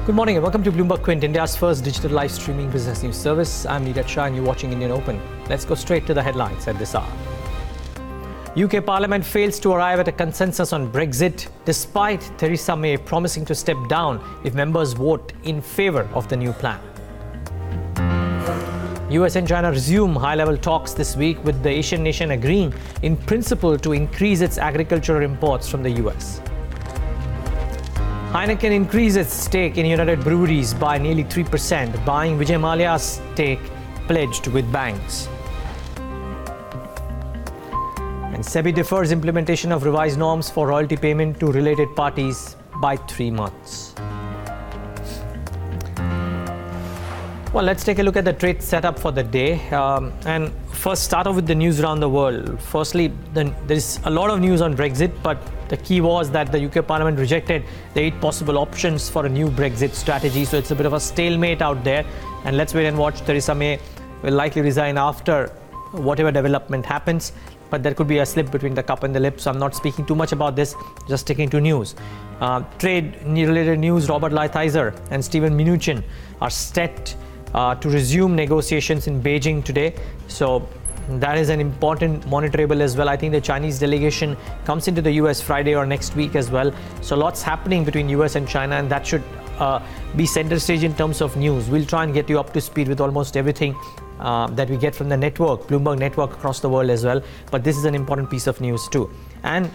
Good morning and welcome to Bloomberg Quint, India's first digital live streaming business news service. I'm Shah and you're watching IndianOpen. Let's go straight to the headlines at this hour. UK Parliament fails to arrive at a consensus on Brexit, despite Theresa May promising to step down if members vote in favour of the new plan. US and China resume high-level talks this week, with the Asian nation agreeing in principle to increase its agricultural imports from the US. Heineken increased its stake in United Breweries by nearly 3%, buying Vijay Mallya's stake pledged with banks. And SEBI defers implementation of revised norms for royalty payment to related parties by 3 months. Well, let's take a look at the trade setup for the day. And first, start off with the news around the world. Firstly, there's a lot of news on Brexit, but the key was that the UK Parliament rejected the 8 possible options for a new Brexit strategy. So it's a bit of a stalemate out there. And let's wait and watch. Theresa May will likely resign after whatever development happens. But there could be a slip between the cup and the lip. So I'm not speaking too much about this, just sticking to news. Trade-related news, Robert Lighthizer and Steven Mnuchin are set to resume negotiations in Beijing today. So that is an important monitorable as well. I think the Chinese delegation comes into the US Friday or next week as well. So lots happening between US and China, and that should be center stage in terms of news. We'll try and get you up to speed with almost everything that we get from the network, Bloomberg network across the world as well. But this is an important piece of news too. And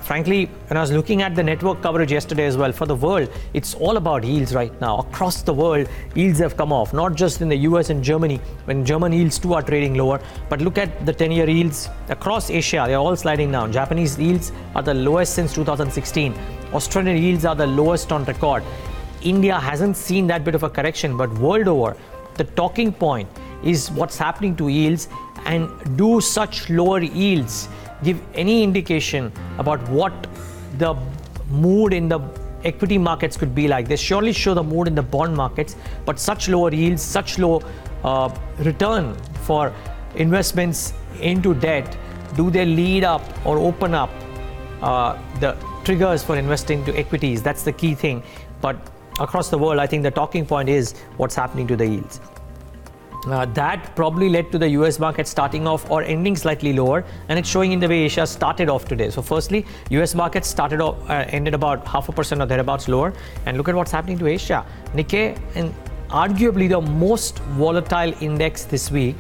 frankly, when I was looking at the network coverage yesterday as well, for the world, it's all about yields right now. Across the world, yields have come off, not just in the US and Germany, when German yields too are trading lower, but look at the 10-year yields across Asia. They're all sliding down. Japanese yields are the lowest since 2016. Australian yields are the lowest on record. India hasn't seen that bit of a correction, but world over, the talking point is what's happening to yields, and do such lower yields give any indication about what the mood in the equity markets could be like? They surely show the mood in the bond markets, but such lower yields, such low return for investments into debt, do they lead up or open up the triggers for investing to equities? That's the key thing. But across the world, I think the talking point is what's happening to the yields. That probably led to the US market starting off or ending slightly lower, and it's showing in the way Asia started off today. So firstly, US market started off, ended about 0.5% or thereabouts lower, and look at what's happening to Asia. Nikkei, and arguably the most volatile index this week,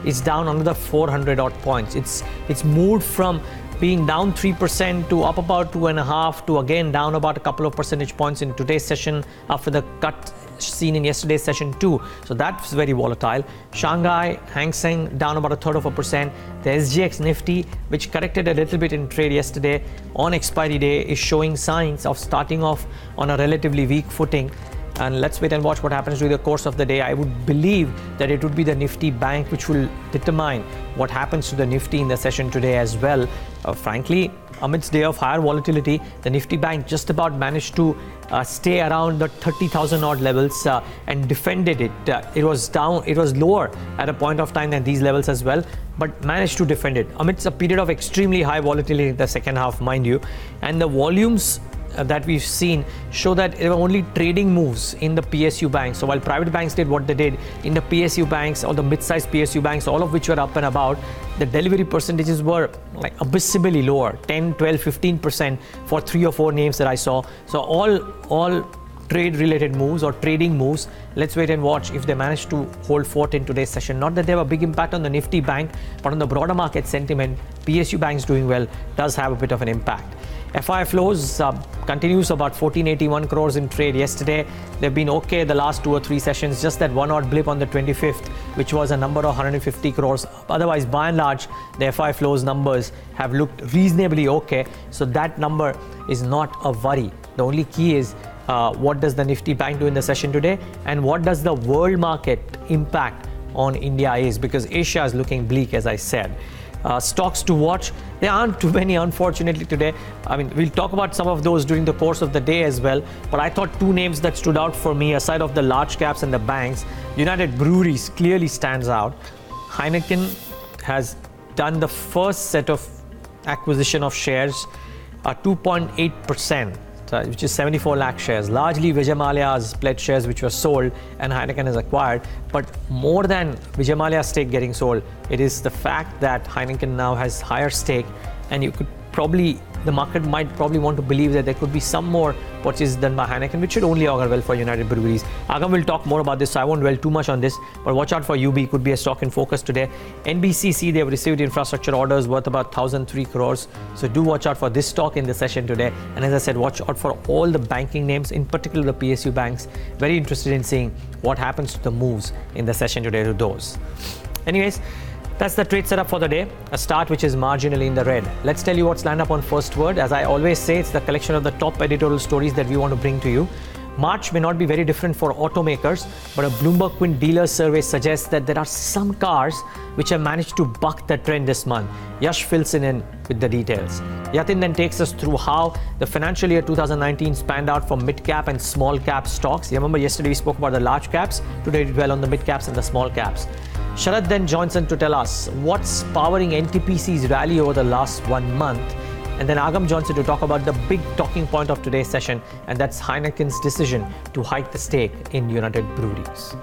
is down another 400 odd points. It's moved from being down 3% to up about 2.5% to again down about a couple of percentage points in today's session after the cut seen in yesterday's session too. So that's very volatile. Shanghai, Hang Seng down about 1/3%. The SGX Nifty, which corrected a little bit in trade yesterday on expiry day, is showing signs of starting off on a relatively weak footing. And let's wait and watch what happens during the course of the day. I would believe that it would be the Nifty Bank which will determine what happens to the Nifty in the session today as well. Frankly, amidst day of higher volatility, the Nifty Bank just about managed to stay around the 30,000 odd levels and defended it. It was down, it was lower at a point of time than these levels as well, but managed to defend it amidst a period of extremely high volatility in the second half, mind you. And the volumes that we've seen show that there were only trading moves in the PSU banks. So while private banks did what they did, in the PSU banks, or the mid-sized PSU banks, all of which were up and about, the delivery percentages were like abysmally lower, 10, 12, 15% for 3 or 4 names that I saw. So all trade-related moves or trading moves, let's wait and watch if they manage to hold fort in today's session. Not that they have a big impact on the Nifty Bank, but on the broader market sentiment, PSU banks doing well does have a bit of an impact. FI flows continues about 1481 crores in trade yesterday. They've been okay the last 2 or 3 sessions, just that one odd blip on the 25th, which was a number of 150 crores. Otherwise, by and large, the FI flows numbers have looked reasonably okay. So that number is not a worry. The only key is what does the Nifty Bank do in the session today, and what does the world market impact on India is, because Asia is looking bleak, as I said. Stocks to watch, there aren't too many unfortunately today. I mean, we'll talk about some of those during the course of the day as well, but I thought 2 names that stood out for me aside of the large caps and the banks. United Breweries clearly stands out. Heineken has done the first set of acquisition of shares, 2.8%. which is 74 lakh shares. Largely Vijay Mallya's pledged shares which were sold and Heineken has acquired. But more than Vijay Mallya's stake getting sold, it is the fact that Heineken now has higher stake, and you could probably, the market might probably want to believe that there could be some more purchases done by Heineken, which should only augur well for United Breweries. Agam will talk more about this, so I won't dwell too much on this, but watch out for UB, could be a stock in focus today. NBCC, they have received infrastructure orders worth about 1,003 crores, so do watch out for this stock in the session today. And as I said, watch out for all the banking names, in particular the PSU banks. Very interested in seeing what happens to the moves in the session today to those. Anyways, that's the trade setup for the day, a start which is marginally in the red. Let's tell you what's lined up on First Word. As I always say, it's the collection of the top editorial stories that we want to bring to you. March may not be very different for automakers, but a Bloomberg Quint dealer survey suggests that there are some cars which have managed to buck the trend this month. Yash fills in with the details. Yatin then takes us through how the financial year 2019 spanned out for mid-cap and small-cap stocks. You remember yesterday we spoke about the large caps, today we dwell on the mid-caps and the small caps. Sharad then joins in to tell us what's powering NTPC's rally over the last 1 month. And then Agam joins in to talk about the big talking point of today's session, and that's Heineken's decision to hike the stake in United Breweries.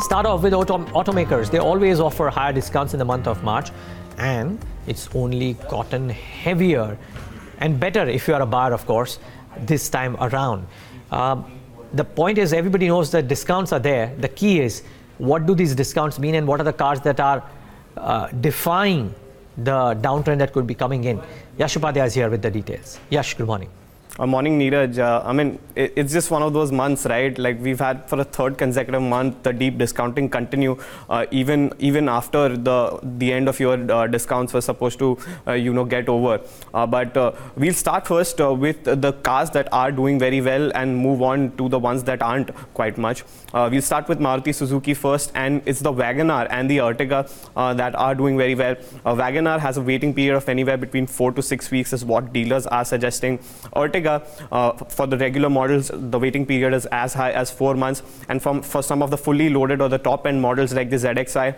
Start off with automakers. They always offer higher discounts in the month of March, and it's only gotten heavier and better if you are a buyer, of course, this time around. The point is, everybody knows that discounts are there. The key is, what do these discounts mean, and what are the cars that are defying the downtrend that could be coming in? Yash Upadhyay is here with the details. Yash, good morning. Morning, Neeraj. I mean, it's just one of those months, right? Like we've had for a third consecutive month, the deep discounting continue, even after the end of your discounts were supposed to, get over. But we'll start first with the cars that are doing very well and move on to the ones that aren't quite much. We'll start with Maruti Suzuki first, and it's the Wagon-R and the Ertiga that are doing very well. Wagon-R has a waiting period of anywhere between 4 to 6 weeks is what dealers are suggesting. Ertiga, for the regular models, the waiting period is as high as 4 months, and for some of the fully loaded or the top end models like the ZXi,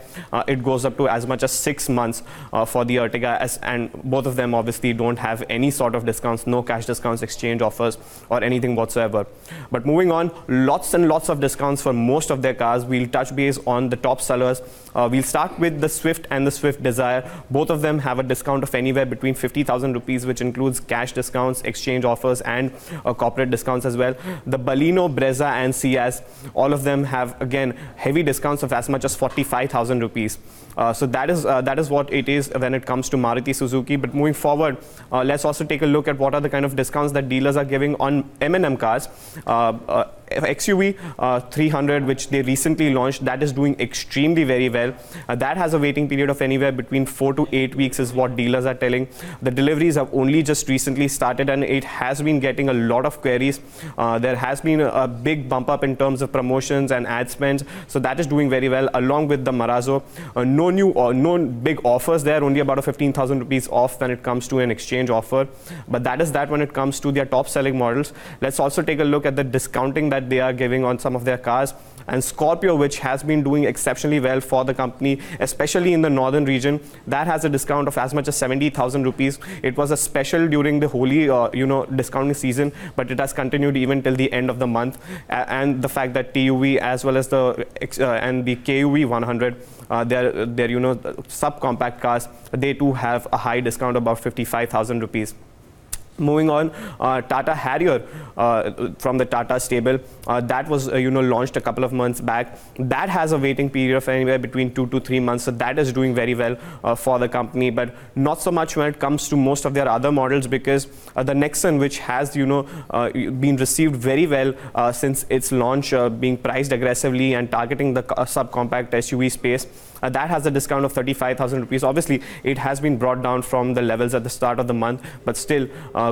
it goes up to as much as 6 months for the Ertiga, and both of them obviously don't have any sort of discounts, no cash discounts, exchange offers or anything whatsoever. But moving on, lots and lots of discounts for most of their cars. We'll touch base on the top sellers. We'll start with the Swift and the Swift Desire. Both of them have a discount of anywhere between 50,000 rupees, which includes cash discounts, exchange offers, and corporate discounts as well. The Baleno, Brezza, and Ciaz, all of them have again heavy discounts of as much as 45,000 rupees. So that is what it is when it comes to Maruti Suzuki. But moving forward, let's also take a look at what are the kind of discounts that dealers are giving on M&M cars. XUV 300, which they recently launched, that is doing extremely very well. That has a waiting period of anywhere between 4 to 8 weeks is what dealers are telling. The deliveries have only just recently started, and it has been getting a lot of queries. There has been a big bump up in terms of promotions and ad spends, so that is doing very well, along with the Marazzo. No big offers there, only about a 15,000 rupees off when it comes to an exchange offer. But that is that when it comes to their top selling models. Let's also take a look at the discounting that they are giving on some of their cars. And Scorpio, which has been doing exceptionally well for the company, especially in the northern region, that has a discount of as much as 70,000 rupees. It was a special during the Holi, discounting season, but it has continued even till the end of the month. And the fact that TUV as well as the KUV 100, they're subcompact cars, they too have a high discount, about 55,000 rupees. Moving on, Tata Harrier from the Tata stable, that was launched a couple of months back. That has a waiting period of anywhere between 2 to 3 months, so that is doing very well for the company, but not so much when it comes to most of their other models, because the Nexon, which has been received very well since its launch, being priced aggressively and targeting the subcompact SUV space, that has a discount of 35,000 rupees. Obviously, it has been brought down from the levels at the start of the month, but still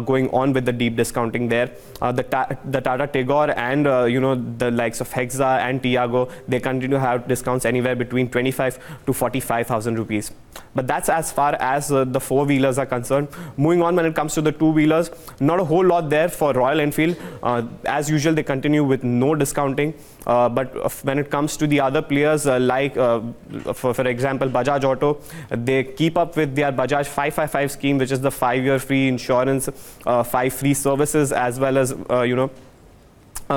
going on with the deep discounting there. The Tata Tigor and the likes of Hexa and Tiago, they continue to have discounts anywhere between 25 to 45,000 rupees. But that's as far as the four-wheelers are concerned. Moving on, when it comes to the two-wheelers, not a whole lot there for Royal Enfield. As usual, they continue with no discounting. But when it comes to the other players, for example, Bajaj Auto, they keep up with their Bajaj 555 scheme, which is the 5-year free insurance, 5 free services, as well as,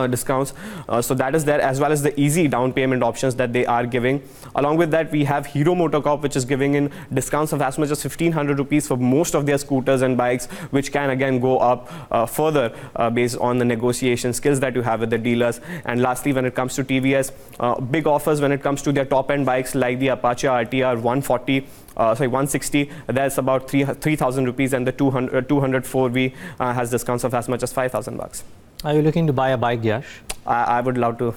discounts. So that is there, as well as the easy down payment options that they are giving. Along with that, we have Hero MotoCorp, which is giving in discounts of as much as 1,500 rupees for most of their scooters and bikes, which can again go up further based on the negotiation skills that you have with the dealers. And lastly, when it comes to TVS, big offers when it comes to their top end bikes like the Apache RTR 160, that's about 3,000 rupees, and the 204V has discounts of as much as 5,000 bucks. Are you looking to buy a bike, Yash? I would love to.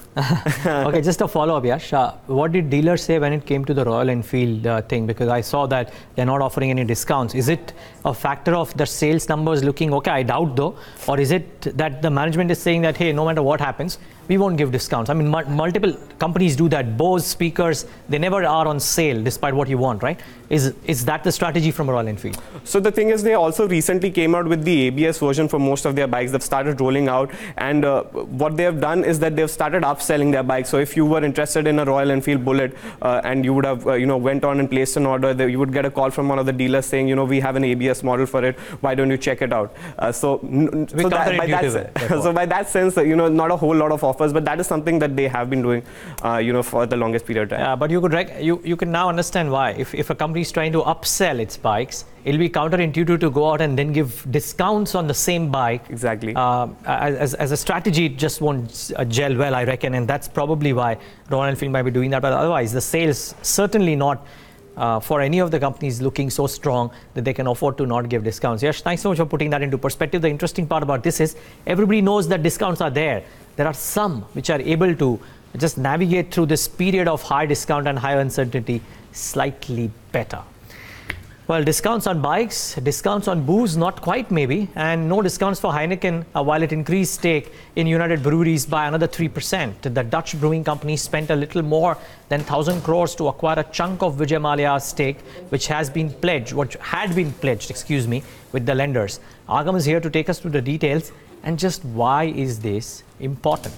Okay, just a follow-up, Yash. What did dealers say when it came to the Royal Enfield thing? Because I saw that they're not offering any discounts. Is it a factor of the sales numbers looking okay? I doubt though. Or is it that the management is saying that, hey, no matter what happens, we won't give discounts? I mean, multiple companies do that. Bose speakers, they never are on sale despite what you want, right? Is that the strategy from Royal Enfield? So the thing is, they also recently came out with the ABS version for most of their bikes. They've started rolling out, and what they have done is that they've started upselling their bikes. So if you were interested in a Royal Enfield Bullet and you would have went on and placed an order, you would get a call from one of the dealers saying, we have an ABS model for it, why don't you check it out? So by that sense, not a whole lot of offers, but that is something that they have been doing for the longest period of time. Yeah, but you can now understand why. If a company is trying to upsell its bikes, it'll be counterintuitive to go out and then give discounts on the same bike. Exactly. As a strategy, it just won't gel well, I reckon, and that's probably why Royal Enfield might be doing that. But otherwise, the sales certainly not for any of the companies looking so strong that they can afford to not give discounts. Yes, thanks so much for putting that into perspective. The interesting part about this is everybody knows that discounts are there. There are some which are able to just navigate through this period of high discount and high uncertainty slightly better. Well, discounts on bikes, discounts on booze, not quite maybe, and no discounts for Heineken while it increased stake in United Breweries by another 3%. The Dutch brewing company spent a little more than 1,000 crores to acquire a chunk of Vijay Mallya's stake, which had been pledged, with the lenders. Agam is here to take us through the details and just why is this important.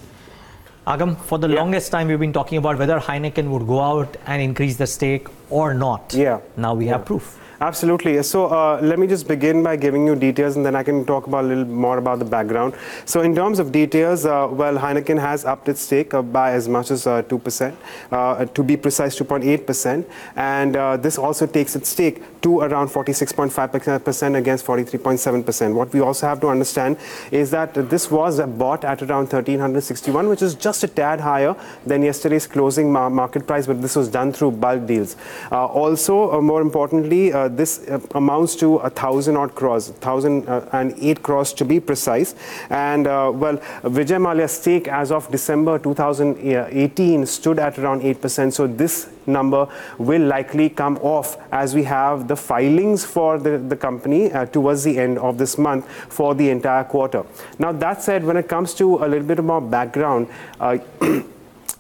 Agam, for the longest time we've been talking about whether Heineken would go out and increase the stake or not. Yeah. Now we have proof. Absolutely. So let me just begin by giving you details, and then I can talk about a little more about the background. So in terms of details, well, Heineken has upped its stake by as much as 2%, to be precise 2.8%, and this also takes its stake to around 46.5% against 43.7%. What we also have to understand is that this was bought at around 1,361, which is just a tad higher than yesterday's closing market price, but this was done through bulk deals. Also, more importantly, this amounts to 1,000 odd crores, 1,008 crores to be precise. And well, Vijay Mallya's stake as of December 2018 stood at around 8%. So this number will likely come off as we have the filings for the company towards the end of this month for the entire quarter. Now, that said, when it comes to a little bit more background,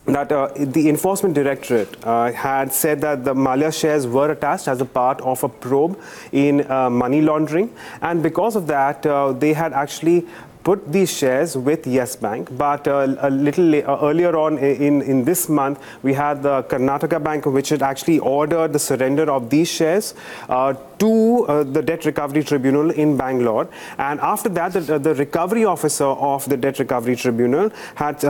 that the Enforcement Directorate had said that the Mallya shares were attached as a part of a probe in money laundering, and because of that, they had actually put these shares with Yes Bank, but a little earlier on in this month, we had the Karnataka Bank, which had actually ordered the surrender of these shares to the Debt Recovery Tribunal in Bangalore. And after that, the recovery officer of the Debt Recovery Tribunal had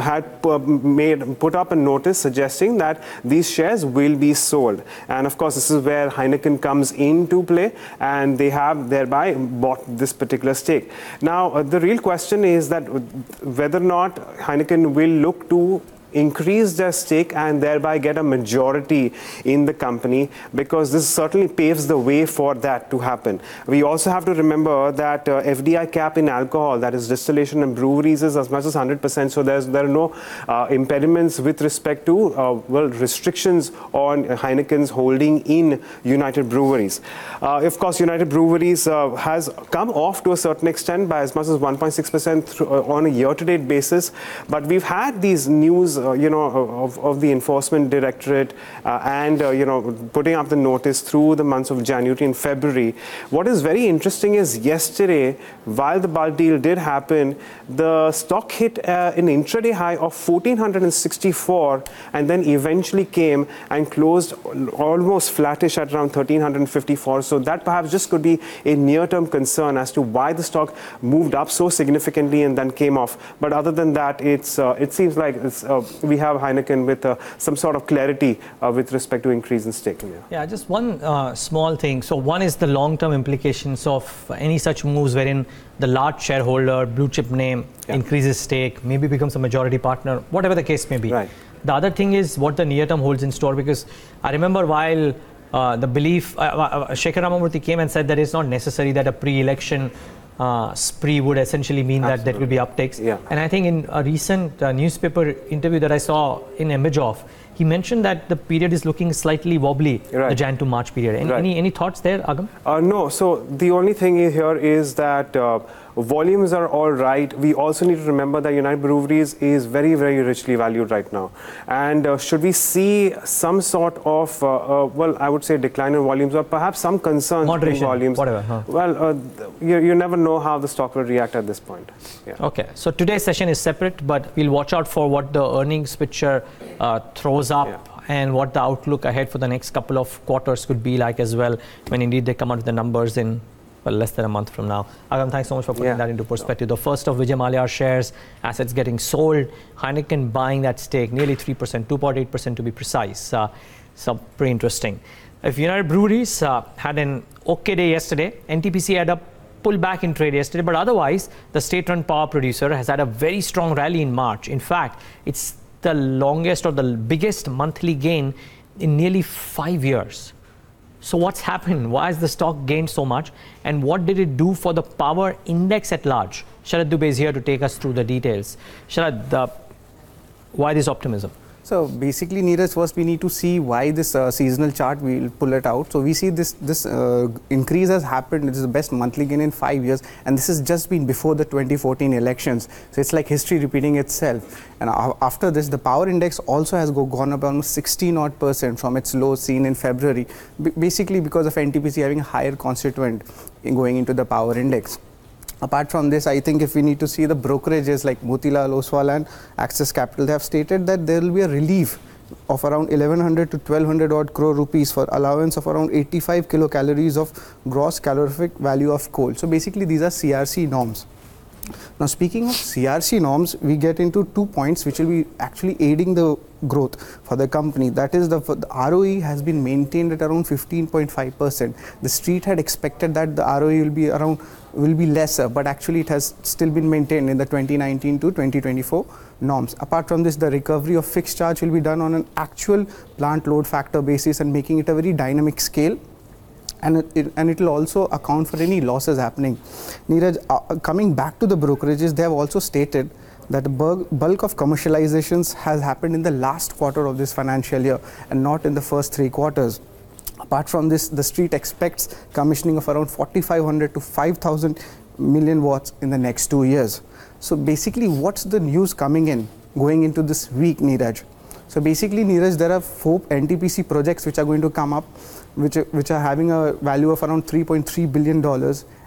put up a notice suggesting that these shares will be sold. And of course, this is where Heineken comes into play, and they have thereby bought this particular stake. Now, the real question is that whether or not Heineken will look to increase their stake and thereby get a majority in the company, because this certainly paves the way for that to happen. We also have to remember that FDI cap in alcohol, that is distillation and breweries, is as much as 100%. So there are no impediments with respect to well, restrictions on Heineken's holding in United Breweries. Of course, United Breweries has come off to a certain extent by as much as 1.6% on a year-to-date basis. But we've had these news of the Enforcement Directorate and putting up the notice through the months of January and February. What is very interesting is yesterday, while the bulk deal did happen, the stock hit an intraday high of 1464 and then eventually came and closed almost flattish at around 1354. So that perhaps just could be a near-term concern as to why the stock moved up so significantly and then came off. But other than that, it seems like we have Heineken with some sort of clarity with respect to increase in stake. Yeah, just one small thing. So one is the long-term implications of any such moves wherein the large shareholder, blue chip name, increases stake, maybe becomes a majority partner, whatever the case may be. Right. The other thing is what the near term holds in store, because I remember while the belief, Shekhar Ramamurthy came and said that it's not necessary that a pre-election spree would essentially mean that there will be uptakes. Yeah. And I think in a recent newspaper interview that I saw in image of, he mentioned that the period is looking slightly wobbly, the Jan to March period. Any thoughts there, Agam? No. So the only thing here is that volumes are all right. We also need to remember that United Breweries is very, very richly valued right now. And should we see some sort of, well, I would say decline in volumes or perhaps some concerns in volumes. Whatever. Well, you never know how the stock will react at this point. Yeah. Okay. So today's session is separate, but we'll watch out for what the earnings picture throws up. And what the outlook ahead for the next couple of quarters could be like as well, when indeed they come out with the numbers in less than a month from now. Agam, thanks so much for putting that into perspective. The first of Vijay Mallya shares, assets getting sold, Heineken buying that stake, nearly 3%, 2.8% to be precise. So pretty interesting. If United Breweries had an okay day yesterday, NTPC had a pullback in trade yesterday, but otherwise the state-run power producer has had a very strong rally in March. In fact, it's the longest or the biggest monthly gain in nearly 5 years. So what's happened? Why has the stock gained so much? And what did it do for the power index at large? Sharad Dubey is here to take us through the details. Sharad, why this optimism? So basically, Neeraj, first we need to see why this seasonal chart, we'll pull it out. So we see this increase has happened. It is the best monthly gain in 5 years. And this has just been before the 2014 elections. So it's like history repeating itself. And after this, the power index also has gone up almost 60% from its low seen in February, basically because of NTPC having a higher constituent in going into the power index. Apart from this, I think if we need to see the brokerages like Motilal Oswal and Axis Capital, they have stated that there will be a relief of around 1100 to 1200 odd crore rupees for allowance of around 85 kilocalories of gross calorific value of coal. So basically these are CRC norms. Now speaking of CRC norms, we get into 2 points which will be actually aiding the growth for the company. That is the ROE has been maintained at around 15.5%. The street had expected that the ROE will be lesser, but actually it has still been maintained in the 2019 to 2024 norms. Apart from this, the recovery of fixed charge will be done on an actual plant load factor basis and making it a very dynamic scale. And it will also account for any losses happening. Neeraj, coming back to the brokerages, they have also stated that the bulk of commercializations has happened in the last quarter of this financial year and not in the first 3 quarters. Apart from this, the street expects commissioning of around 4,500 to 5,000 million watts in the next 2 years. So basically, what's the news coming in going into this week, Neeraj? So basically, Neeraj, there are 4 NTPC projects which are going to come up, which are having a value of around $3.3 billion,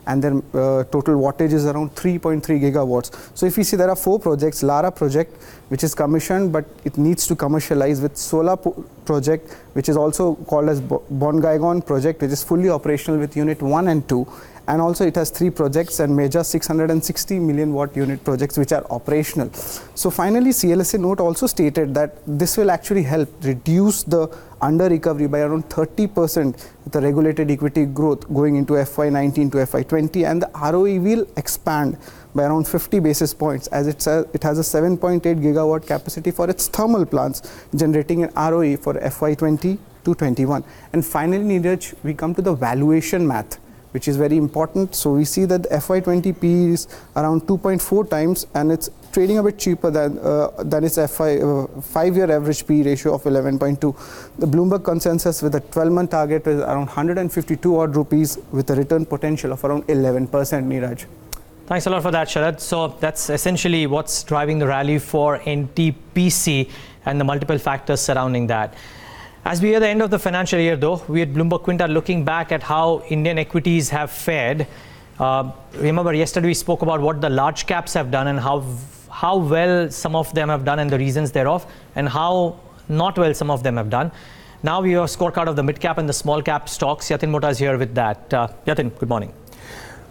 and their total wattage is around 3.3 gigawatts. So if you see, there are 4 projects. Lara project, which is commissioned, but it needs to commercialize, with Sola project, which is also called as Bongaigon project, which is fully operational with unit 1 and 2. And also it has 3 projects and major 660 million watt unit projects which are operational. So finally, CLSA note also stated that this will actually help reduce the under recovery by around 30% with the regulated equity growth going into FY19 to FY20, and the ROE will expand by around 50 basis points, as it has a 7.8 gigawatt capacity for its thermal plants, generating an ROE for FY20 to 21. And finally, Neeraj, we come to the valuation math, which is very important. So we see that the FY20 P is around 2.4 times, and it's trading a bit cheaper than its 5-year average P ratio of 11.2. The Bloomberg consensus with a 12-month target is around 152 odd rupees with a return potential of around 11%, Neeraj. Thanks a lot for that, Sharad. So that's essentially what's driving the rally for NTPC and the multiple factors surrounding that. As we are at the end of the financial year, though, we at Bloomberg Quint are looking back at how Indian equities have fared. Remember, yesterday we spoke about what the large caps have done and how well some of them have done and the reasons thereof, and how not well some of them have done. Now we have a scorecard of the mid cap and the small cap stocks. Yatin Mota is here with that. Yatin, good morning.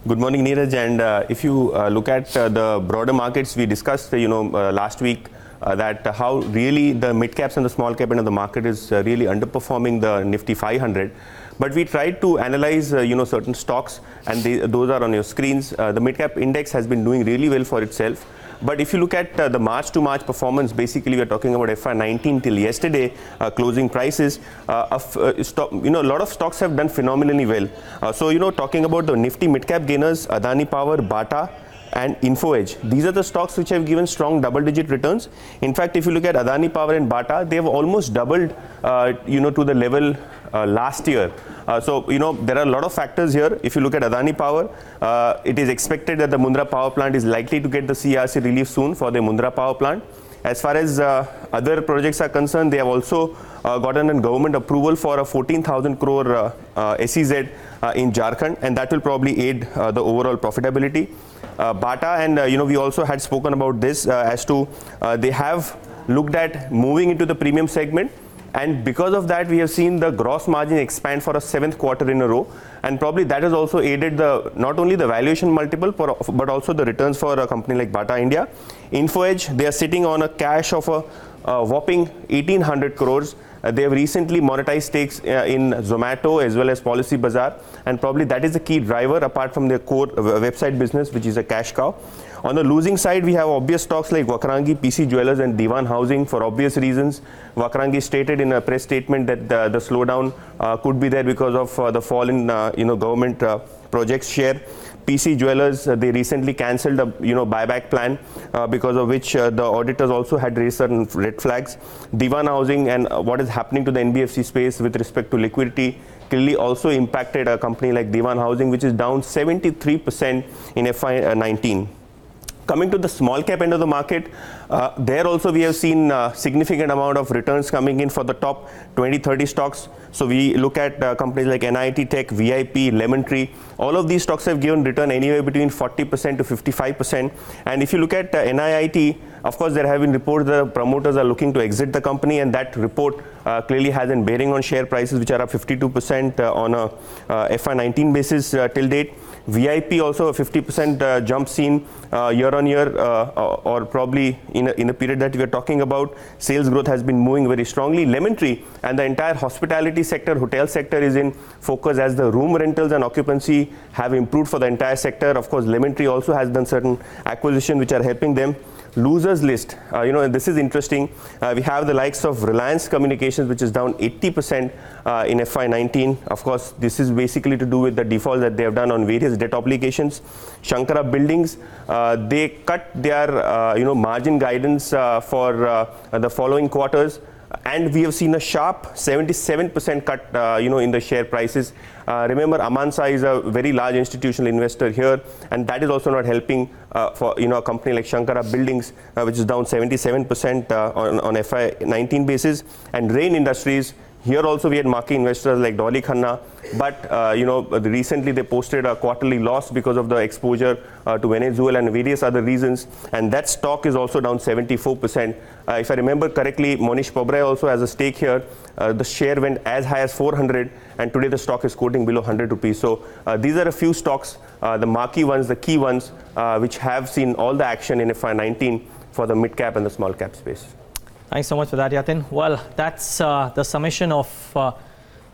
Good morning, Neeraj. And if you look at the broader markets, we discussed, last week that how really the mid caps and the small cap end of the market is really underperforming the Nifty 500. But we tried to analyze, certain stocks, and those are on your screens. The mid cap index has been doing really well for itself. But if you look at the March to March performance, basically we're talking about FY19 till yesterday closing prices. A lot of stocks have done phenomenally well. Talking about the Nifty mid-cap gainers, Adani Power, Bata, and Info Edge. These are the stocks which have given strong double-digit returns. In fact, if you look at Adani Power and Bata, they have almost doubled, to the level last year. There are a lot of factors here. If you look at Adani Power, it is expected that the Mundra power plant is likely to get the CRC relief soon for the Mundra power plant. As far as other projects are concerned, they have also gotten a government approval for a 14,000 crore SEZ in Jharkhand, and that will probably aid the overall profitability. Bata, and we also had spoken about this as to they have looked at moving into the premium segment. And because of that, we have seen the gross margin expand for a 7th quarter in a row. And probably that has also aided not only the valuation multiple, but also the returns for a company like Bata India. Info Edge, they are sitting on a cash of a whopping 1,800 crores. They have recently monetized stakes in Zomato as well as Policy Bazaar. And probably that is the key driver apart from their core website business, which is a cash cow. On the losing side, we have obvious stocks like Vakrangi, PC Jewellers, and Diwan Housing for obvious reasons. Vakrangi stated in a press statement that the slowdown could be there because of the fall in government projects share. PC Jewellers, they recently cancelled a buyback plan because of which the auditors also had raised certain red flags. Diwan Housing and what is happening to the NBFC space with respect to liquidity clearly also impacted a company like Diwan Housing, which is down 73% in FY19. Coming to the small cap end of the market, there also we have seen significant amount of returns coming in for the top 20-30 stocks. So we look at companies like NIT Tech, VIP, Lemon Tree. All of these stocks have given return anywhere between 40% to 55%. And if you look at NIT, of course, there have been reports the promoters are looking to exit the company, and that report clearly has a bearing on share prices, which are up 52% on a FY19 basis till date. VIP also a 50% jump seen year on year, or probably in a period that we are talking about. Sales growth has been moving very strongly. Lemon Tree and the entire hospitality sector, hotel sector is in focus as the room rentals and occupancy have improved for the entire sector. Of course, Lemon Tree also has done certain acquisitions which are helping them. Losers list, and this is interesting. We have the likes of Reliance Communications, which is down 80% in FY19. Of course, this is basically to do with the default that they have done on various debt obligations. Shankara Buildings, they cut their margin guidance for the following quarters. And we have seen a sharp 77% cut, in the share prices. Remember, Amansa is a very large institutional investor here, and that is also not helping for a company like Shankara Buildings, which is down 77% on FY19 basis. And Rain Industries, here also we had marquee investors like Dolly Khanna, but recently they posted a quarterly loss because of the exposure to Venezuela and various other reasons, and that stock is also down 74%. If I remember correctly, Monish Pabrai also has a stake here. The share went as high as 400, and today the stock is quoting below 100 rupees. So these are a few stocks, the marquee ones, the key ones, which have seen all the action in FY19 for the mid cap and the small cap space. Thanks so much for that, Yatin. Well, that's the summation of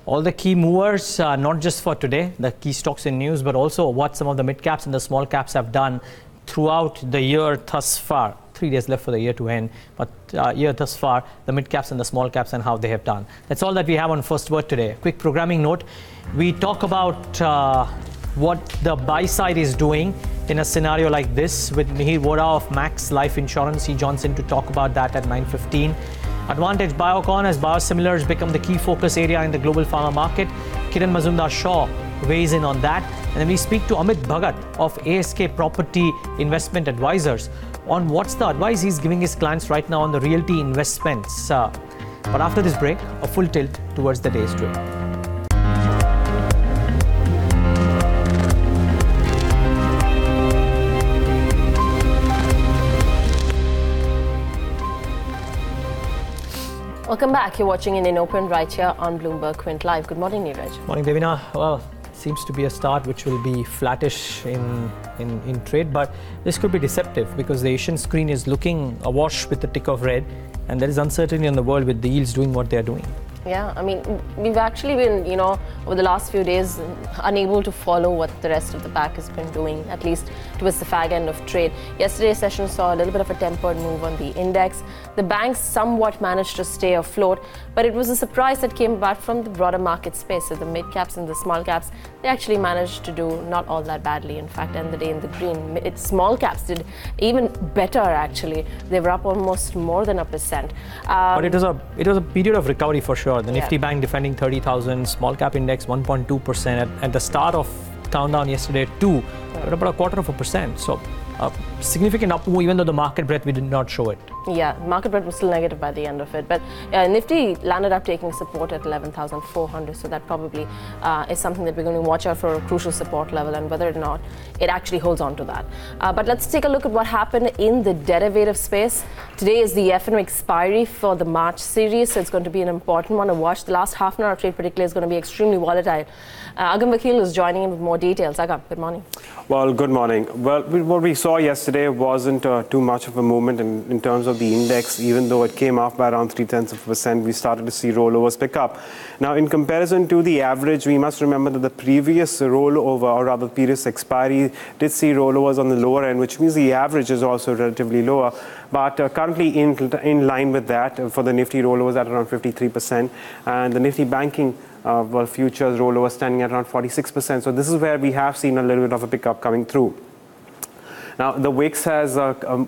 all the key movers, not just for today, the key stocks in news, but also what some of the mid caps and the small caps have done throughout the year thus far. 3 days left for the year to end, but year thus far, the mid caps and the small caps and how they have done. That's all that we have on First Word today. Quick programming note. We talk about what the buy side is doing in a scenario like this with Mihir Vora of Max Life Insurance. He joins in to talk about that at 9:15. Advantage Biocon as biosimilars become the key focus area in the global pharma market. Kiran Mazumdar-Shaw weighs in on that. And then we speak to Amit Bhagat of ASK Property Investment Advisors on what's the advice he's giving his clients right now on the realty investments. But after this break, a full tilt towards the day's trade. Welcome back. You're watching IndianOpen right here on Bloomberg Quint Live. Good morning, Neeraj. Morning, Devina. Well, seems to be a start which will be flattish in trade, but this could be deceptive because the Asian screen is looking awash with the tick of red, and there is uncertainty in the world with the yields doing what they are doing. Yeah, I mean, we've actually been, over the last few days, unable to follow what the rest of the pack has been doing, at least towards the fag end of trade. Yesterday's session saw a little bit of a tempered move on the index. The banks somewhat managed to stay afloat, but it was a surprise that came about from the broader market space. So the mid caps and the small caps, they actually managed to do not all that badly. In fact, end the day in the green. Small caps did even better, actually. They were up almost more than 1%. But it was a period of recovery for sure. The Nifty Bank defending 30,000, small cap index 1.2%. At the start of countdown yesterday, about 0.25%. So a significant up move, even though the market breadth we did not show it. Yeah, market breadth was still negative by the end of it. But Nifty landed up taking support at 11,400. So that probably is something that we're going to watch out for, a crucial support level, and whether or not it actually holds on to that. But let's take a look at what happened in the derivative space. Today is the F&O expiry for the March series. So it's going to be an important one to watch. The last half an hour of trade particularly is going to be extremely volatile. Agam Vakil is joining in with more details. Agam, good morning. Well, good morning. Well, what we saw yesterday wasn't too much of a movement in terms of the index. Even though it came off by around 0.3%, we started to see rollovers pick up. Now, in comparison to the average, we must remember that the previous rollover, or rather previous expiry, did see rollovers on the lower end, which means the average is also relatively lower. But currently in line with that, for the Nifty rollovers at around 53%, and the Nifty banking futures rollover standing at around 46%. So this is where we have seen a little bit of a pickup coming through. Now, the WIX has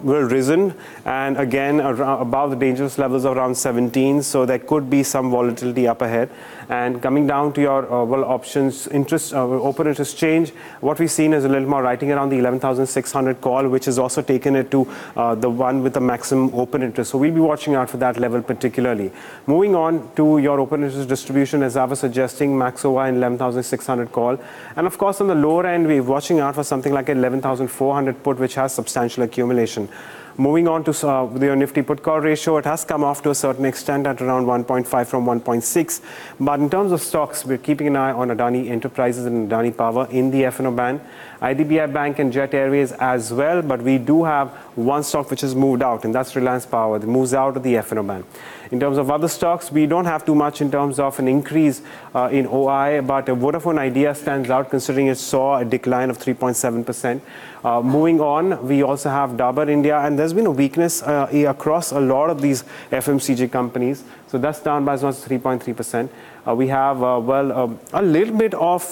risen, and again above the dangerous levels of around 17, so there could be some volatility up ahead. And coming down to your options, open interest change, what we've seen is a little more writing around the 11,600 call, which has also taken it to the one with the maximum open interest. So we'll be watching out for that level particularly. Moving on to your open interest distribution, as I was suggesting, max OI and 11,600 call. And of course, on the lower end, we're watching out for something like 11,400 put, which has substantial accumulation. Moving on to the Nifty put call ratio, it has come off to a certain extent at around 1.5 from 1.6. But in terms of stocks, we're keeping an eye on Adani Enterprises and Adani Power in the F&O band, IDBI Bank and Jet Airways as well. But we do have one stock which has moved out, and that's Reliance Power. It moves out of the F&O band. In terms of other stocks, we don't have too much in terms of an increase in OI, but Vodafone Idea stands out considering it saw a decline of 3.7%. Moving on, we also have Dabur India, and there's been a weakness across a lot of these FMCG companies. So that's down by as much as 3.3%. We have, a little bit of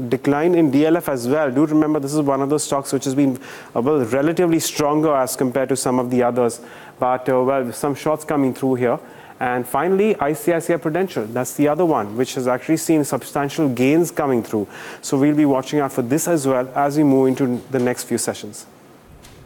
decline in DLF as well. Do remember, this is one of those stocks which has been relatively stronger as compared to some of the others. But, some shorts coming through here. And finally, ICICI Prudential, that's the other one, which has actually seen substantial gains coming through. So we'll be watching out for this as well as we move into the next few sessions.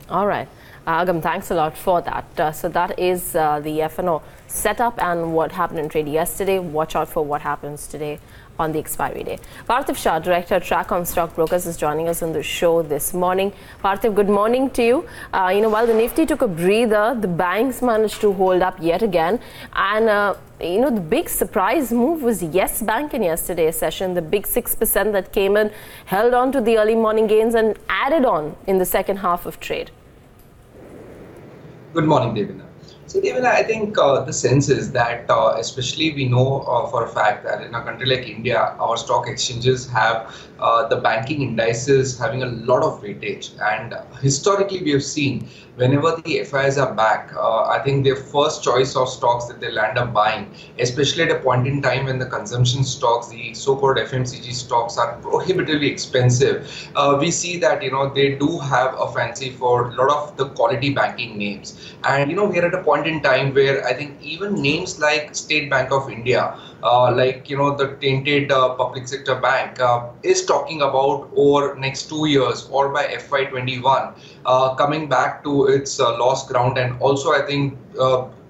All right. Agam, thanks a lot for that. So that is the F&O setup and what happened in trade yesterday. Watch out for what happens today on the expiry day. Parthiv Shah, Director at TRACOM Stockbrokers, is joining us on the show this morning. Parthiv, good morning to you. While the Nifty took a breather, the banks managed to hold up yet again. And, the big surprise move was Yes Bank in yesterday's session. The big 6% that came in, held on to the early morning gains and added on in the second half of trade. Good morning, Devina. So, Devina, I think the sense is that, especially we know for a fact that in a country like India, our stock exchanges have the banking indices having a lot of weightage. And historically, we have seen whenever the FIs are back, I think their first choice of stocks that they'll end up buying, especially at a point in time when the consumption stocks, the so-called FMCG stocks, are prohibitively expensive. We see that, they do have a fancy for a lot of the quality banking names. And, we're at a point in time where I think even names like State Bank of India like the tainted public sector bank, is talking about over next 2 years or by FY21 coming back to its lost ground, and also I think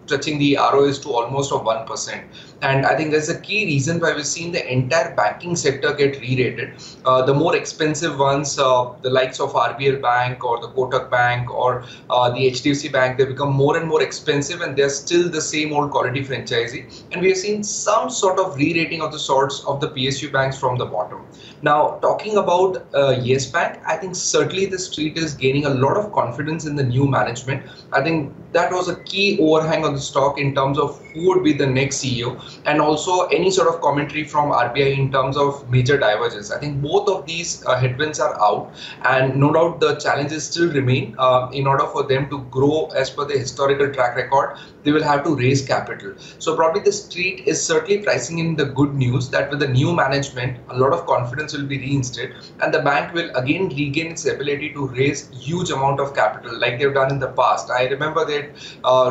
touching the ROAs to almost of 1%. And I think that's a key reason why we've seen the entire banking sector get re-rated. The more expensive ones, the likes of RBL Bank or the Kotak Bank or the HDFC Bank, they become more and more expensive, and they're still the same old quality franchisee. And we have seen some sort of re-rating of the sorts of the PSU banks from the bottom. Now, talking about Yes Bank, I think certainly the street is gaining a lot of confidence in the new management. I think that was a key overhang on the stock in terms of who would be the next CEO, and also any sort of commentary from RBI in terms of major divergence. I think both of these headwinds are out, and no doubt the challenges still remain. In order for them to grow as per the historical track record, they will have to raise capital. So probably the street is certainly pricing in the good news that with the new management, a lot of confidence will be reinstated, and the bank will again regain its ability to raise huge amount of capital like they've done in the past. I remember they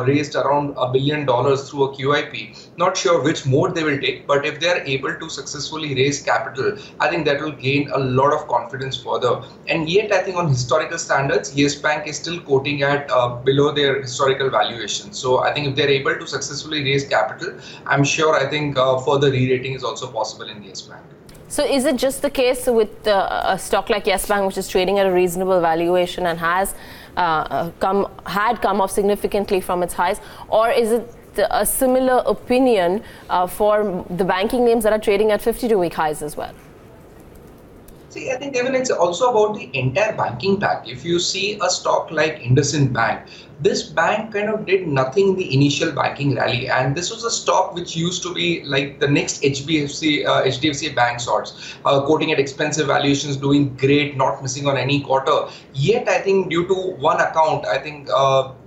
raised around $1 billion through a QIP. Not sure which mode they will take, but if they are able to successfully raise capital, I think that will gain a lot of confidence further. And yet, I think on historical standards, Yes Bank is still quoting at below their historical valuation. So I think if they're able to successfully raise capital, I'm sure I think further re-rating is also possible in Yes Bank. So is it just the case with a stock like Yes Bank, which is trading at a reasonable valuation and has come off significantly from its highs, or is it a similar opinion for the banking names that are trading at 52-week highs as well? See, I think even it's also about the entire banking pack. If you see a stock like IndianOpen Bank, this bank kind of did nothing in the initial banking rally, and this was a stock which used to be like the next HDFC bank sorts, quoting at expensive valuations, doing great, not missing on any quarter. Yet I think due to one account, I think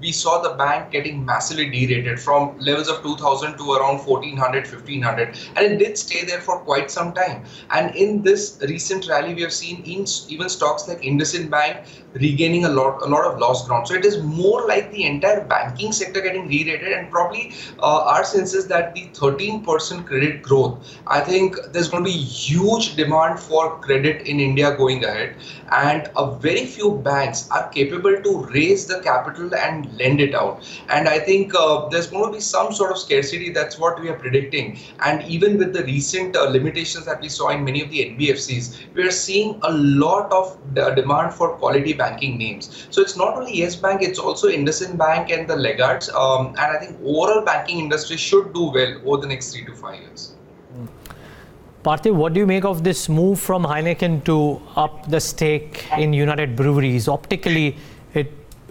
we saw the bank getting massively derated from levels of 2000 to around 1400, 1500, and it did stay there for quite some time. And in this recent rally, we have seen even stocks like IndianOpen Bank regaining a lot of lost ground. So it is more like the entire banking sector getting re-rated, and probably our sense is that the 13% credit growth, I think there's going to be huge demand for credit in India going ahead, and a very few banks are capable to raise the capital and lend it out. And I think there's going to be some sort of scarcity. That's what we are predicting. And even with the recent limitations that we saw in many of the NBFCs, we are seeing a lot of demand for quality banking names. So it's not only Yes Bank, it's also IndianOpen Bank and the laggards. And I think overall banking industry should do well over the next 3 to 5 years. Parthiv, what do you make of this move from Heineken to up the stake in United Breweries? Optically,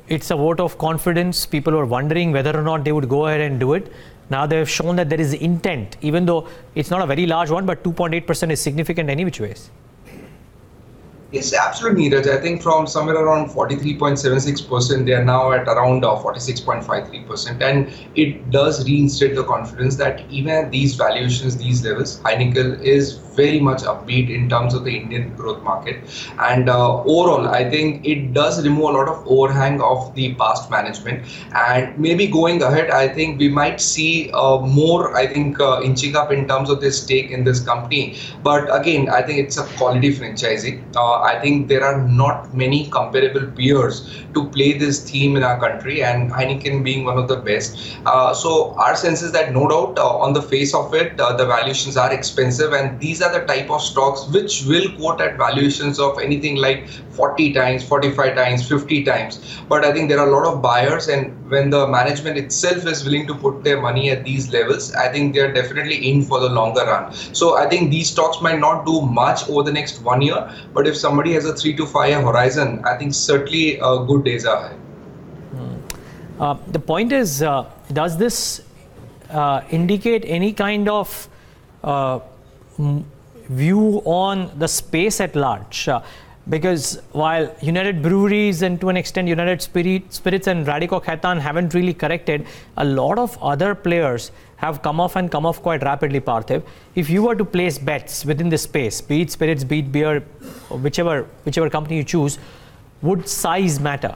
it's a vote of confidence. People were wondering whether or not they would go ahead and do it. Now they have shown that there is intent, even though it's not a very large one, but 2.8% is significant any which ways. Yes, absolutely, Neeraj. I think from somewhere around 43.76%, they are now at around 46.53%. And it does reinstate the confidence that even at these valuations, these levels, Heineken is very much upbeat in terms of the Indian growth market. And overall, I think it does remove a lot of overhang of the past management. And maybe going ahead, I think we might see more, inching up in terms of their stake in this company. But again, I think it's a quality franchisee. I think there are not many comparable peers to play this theme in our country, and Heineken being one of the best. So our sense is that no doubt on the face of it, the valuations are expensive, and these are the type of stocks which will quote at valuations of anything like 40 times, 45 times, 50 times. But I think there are a lot of buyers, and when the management itself is willing to put their money at these levels, I think they're definitely in for the longer run. So I think these stocks might not do much over the next 1 year, but if somebody has a 3 to 5 year horizon, I think certainly good days are ahead. The point is, does this indicate any kind of view on the space at large? Because while United Breweries and to an extent United Spirits and Radico Khaitan haven't really corrected, a lot of other players have come off quite rapidly, Parthiv. If you were to place bets within this space, be it spirits, be it beer, or whichever company you choose, would size matter?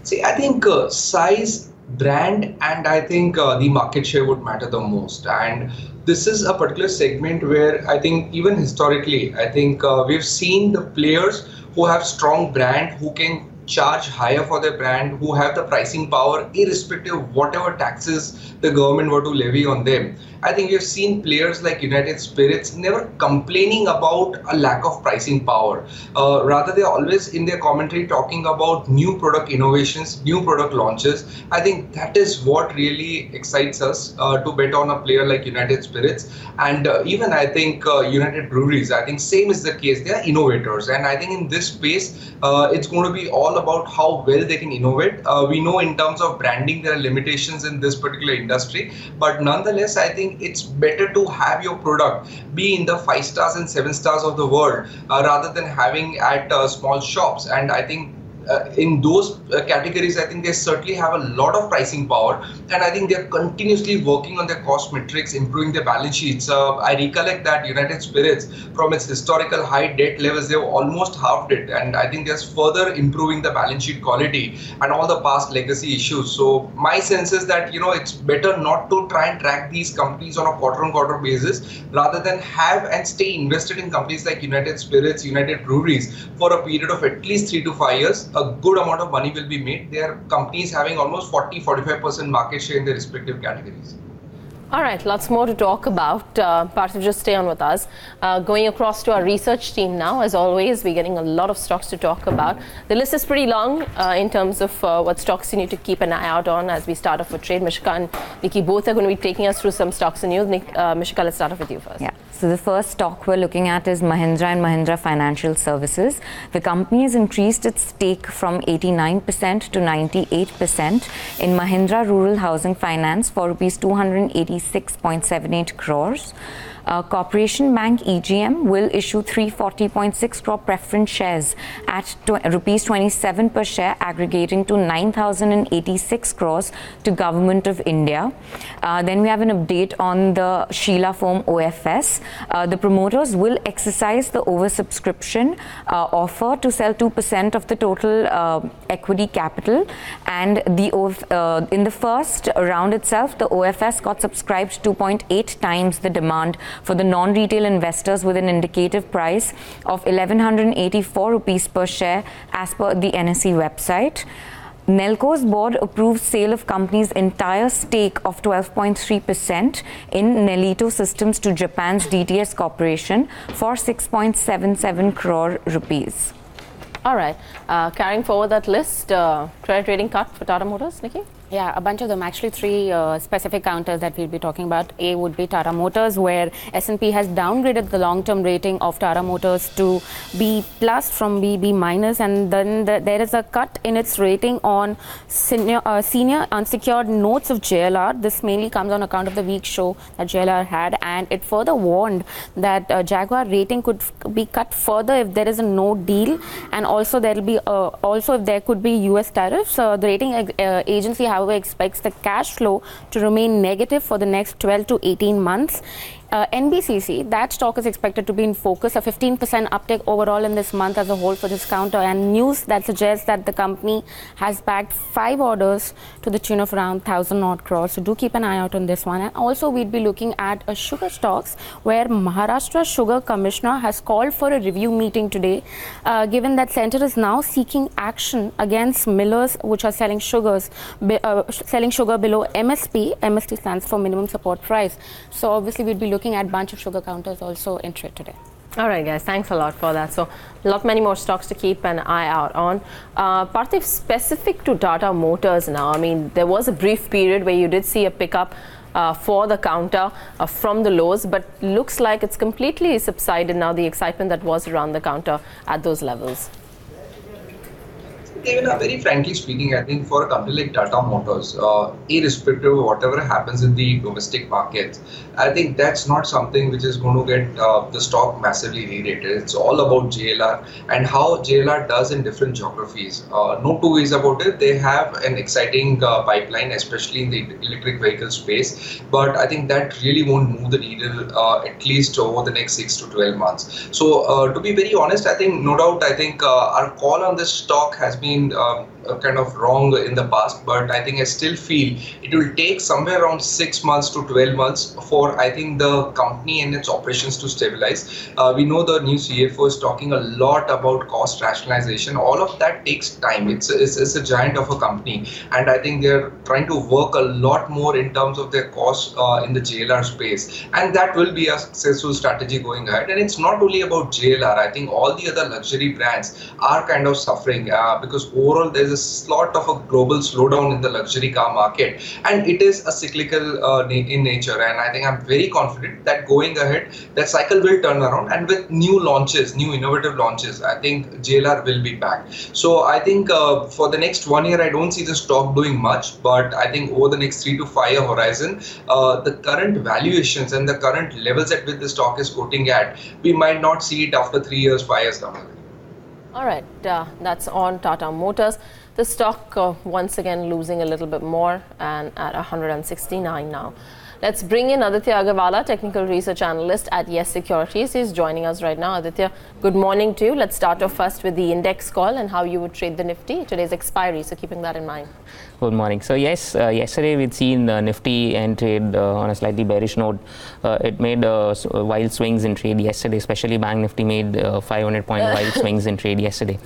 See, I think size brand and I think the market share would matter the most. And this is a particular segment where I think even historically, I think we've seen the players who have strong brand, who can charge higher for their brand, who have the pricing power irrespective of whatever taxes the government were to levy on them. I think we've seen players like United Spirits never complaining about a lack of pricing power. Rather, they're always in their commentary talking about new product innovations, new product launches. I think that is what really excites us to bet on a player like United Spirits. And even I think United Breweries, I think same is the case. They are innovators. And I think in this space, it's going to be all about how well they can innovate. We know in terms of branding, there are limitations in this particular industry. But nonetheless, I think it's better to have your product be in the 5 stars and 7 stars of the world rather than having at small shops. And I think in those categories, I think they certainly have a lot of pricing power, and I think they're continuously working on their cost metrics, improving their balance sheets. I recollect that United Spirits, from its historical high debt levels, they've almost halved it, and I think there's further improving the balance sheet quality and all the past legacy issues. So my sense is that, you know, it's better not to try and track these companies on a quarter-on-quarter basis, rather than have and stay invested in companies like United Spirits, United Breweries for a period of at least 3 to 5 years. A good amount of money will be made. There are companies having almost 40-45% market share in their respective categories. All right, lots more to talk about. Parthiv, just stay on with us. Going across to our research team now, as always, we're getting a lot of stocks to talk about. The list is pretty long in terms of what stocks you need to keep an eye out on as we start off with trade. Mishka and Nikki both are going to be taking us through some stocks and news. Mishka, let's start off with you first. Yeah. So the first stock we're looking at is Mahindra and Mahindra Financial Services. The company has increased its stake from 89% to 98% in Mahindra Rural Housing Finance for rupees 286.78 crores. Corporation Bank EGM will issue 340.6 crore preference shares at rupees 27 per share, aggregating to 9,086 crores to Government of India. Then we have an update on the Sheela Foam OFS. The promoters will exercise the oversubscription offer to sell 2% of the total equity capital, and in the first round itself, the OFS got subscribed 2.8 times the demand for the non-retail investors, with an indicative price of 1,184 rupees per share as per the NSE website. Nelco's board approved sale of company's entire stake of 12.3% in Nelito Systems to Japan's DTS Corporation for 6.77 crore rupees. All right, carrying forward that list, credit rating cut for Tata Motors, Nikki? Yeah, a bunch of them. Actually, 3 specific counters that we'll be talking about. A would be Tata Motors, where S&P has downgraded the long-term rating of Tata Motors to B plus from B minus, and then there is a cut in its rating on senior unsecured notes of JLR. This mainly comes on account of the weak show that JLR had, and it further warned that Jaguar rating could be cut further if there is a no deal, and also there will be also if there could be US tariffs. The rating agency, however, expects the cash flow to remain negative for the next 12 to 18 months. NBCC, that stock is expected to be in focus, a 15% uptick overall in this month as a whole for this counter, and news that suggests that the company has bagged 5 orders to the tune of around 1,000 odd crores. So do keep an eye out on this one. And also we'd be looking at sugar stocks, where Maharashtra Sugar Commissioner has called for a review meeting today, given that Centre is now seeking action against millers which are selling sugar below MSP. MSP stands for minimum support price. So obviously we'd be looking at a bunch of sugar counters also in trade today. All right, guys, thanks a lot for that. So many more stocks to keep an eye out on. Parthiv, specific to Tata Motors now, I mean, there was a brief period where you did see a pickup for the counter from the lows, but looks like it's completely subsided now, the excitement that was around the counter at those levels. Even very frankly speaking, I think for a company like Tata Motors, irrespective of whatever happens in the domestic markets, I think that's not something which is going to get the stock massively re-rated. It's all about JLR and how JLR does in different geographies. No two ways about it. They have an exciting pipeline, especially in the electric vehicle space. But I think that really won't move the needle at least over the next 6 to 12 months. So to be very honest, I think no doubt, I think our call on this stock has been kind of wrong in the past, but I think I still feel it will take somewhere around 6 months to 12 months for, I think, the company and its operations to stabilize. We know the new CFO is talking a lot about cost rationalization. All of that takes time. It's a giant of a company, and I think they're trying to work a lot more in terms of their costs in the JLR space, and that will be a successful strategy going ahead. And it's not only about JLR. I think all the other luxury brands are kind of suffering because overall there's a sort of a global slowdown in the luxury car market, and it is a cyclical in nature. And I think I'm very confident that going ahead, that cycle will turn around, and with new launches, new innovative launches, I think JLR will be back. So I think for the next 1 year, I don't see the stock doing much, but I think over the next 3 to 5 year horizon, the current valuations and the current levels at which the stock is quoting at, we might not see it after 3 years, 5 years down the line. All right, that's on Tata Motors. The stock once again losing a little bit more and at 169 now. Let's bring in Aditya Agarwala, Technical Research Analyst at Yes Securities. He's joining us right now. Aditya, good morning to you. Let's start off first with the index call and how you would trade the Nifty. Today's expiry, so keeping that in mind. Good morning. So yes, yesterday we'd seen Nifty and trade on a slightly bearish note. It made wild swings in trade yesterday, especially Bank Nifty made 500-point wild swings in trade yesterday.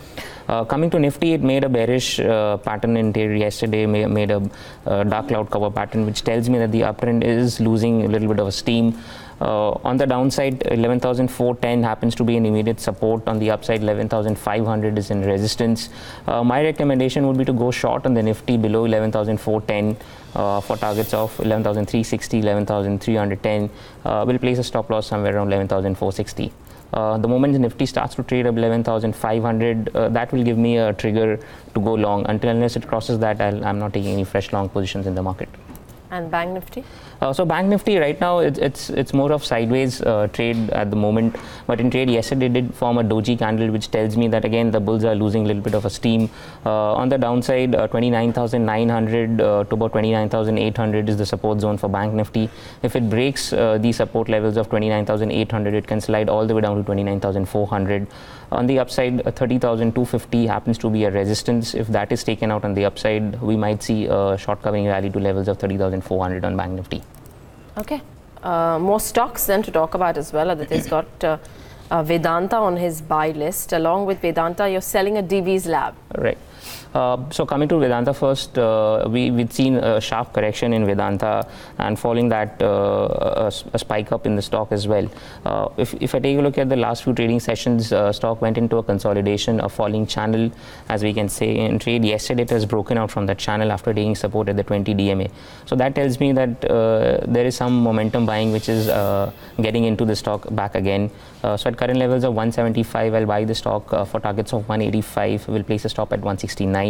Coming to Nifty, it made a bearish pattern in trade yesterday, made a dark cloud cover pattern, which tells me that the uptrend is losing a little bit of steam. On the downside, 11,410 happens to be an immediate support. On the upside, 11,500 is in resistance. My recommendation would be to go short on the Nifty below 11,410 for targets of 11,360, 11,310. We'll place a stop loss somewhere around 11,460. The moment the Nifty starts to trade up 11,500, that will give me a trigger to go long. Unless it crosses that, I'm not taking any fresh long positions in the market. And Bank Nifty? So Bank Nifty right now, it's more of sideways trade at the moment. But in trade yesterday did form a doji candle, which tells me that again the bulls are losing a little bit of a steam. On the downside, 29,900 to about 29,800 is the support zone for Bank Nifty. If it breaks the support levels of 29,800, it can slide all the way down to 29,400. On the upside, 30,250 happens to be a resistance. If that is taken out on the upside, we might see a short covering rally to levels of 30,400 on Bank Nifty. Okay. More stocks then to talk about as well. Aditya's got Vedanta on his buy list. Along with Vedanta, you're selling a DV's Lab. Right. So coming to Vedanta first, we've seen a sharp correction in Vedanta, and following that a spike up in the stock as well. If I take a look at the last few trading sessions, stock went into a consolidation, a falling channel, as we can say. In trade yesterday, it has broken out from that channel after taking support at the 20 DMA. So that tells me that there is some momentum buying which is getting into the stock back again. So at current levels of 175, I'll buy the stock for targets of 185. We'll place a stop at 169.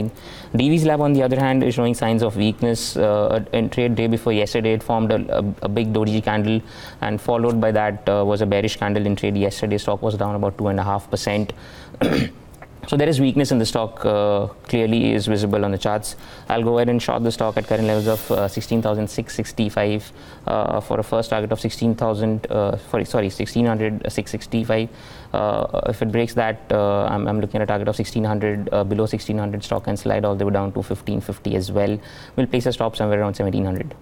DV's Lab, on the other hand, is showing signs of weakness. In trade day before yesterday, it formed a big doji candle, and followed by that was a bearish candle in trade yesterday. Stock was down about 2.5%. So there is weakness in the stock, clearly is visible on the charts. I'll go ahead and short the stock at current levels of 16,665 for a first target of 16,665. If it breaks that, I'm looking at a target of 1,600. Below 1,600, stock can slide all the way down to 1,550 as well. We'll place a stop somewhere around 1,700.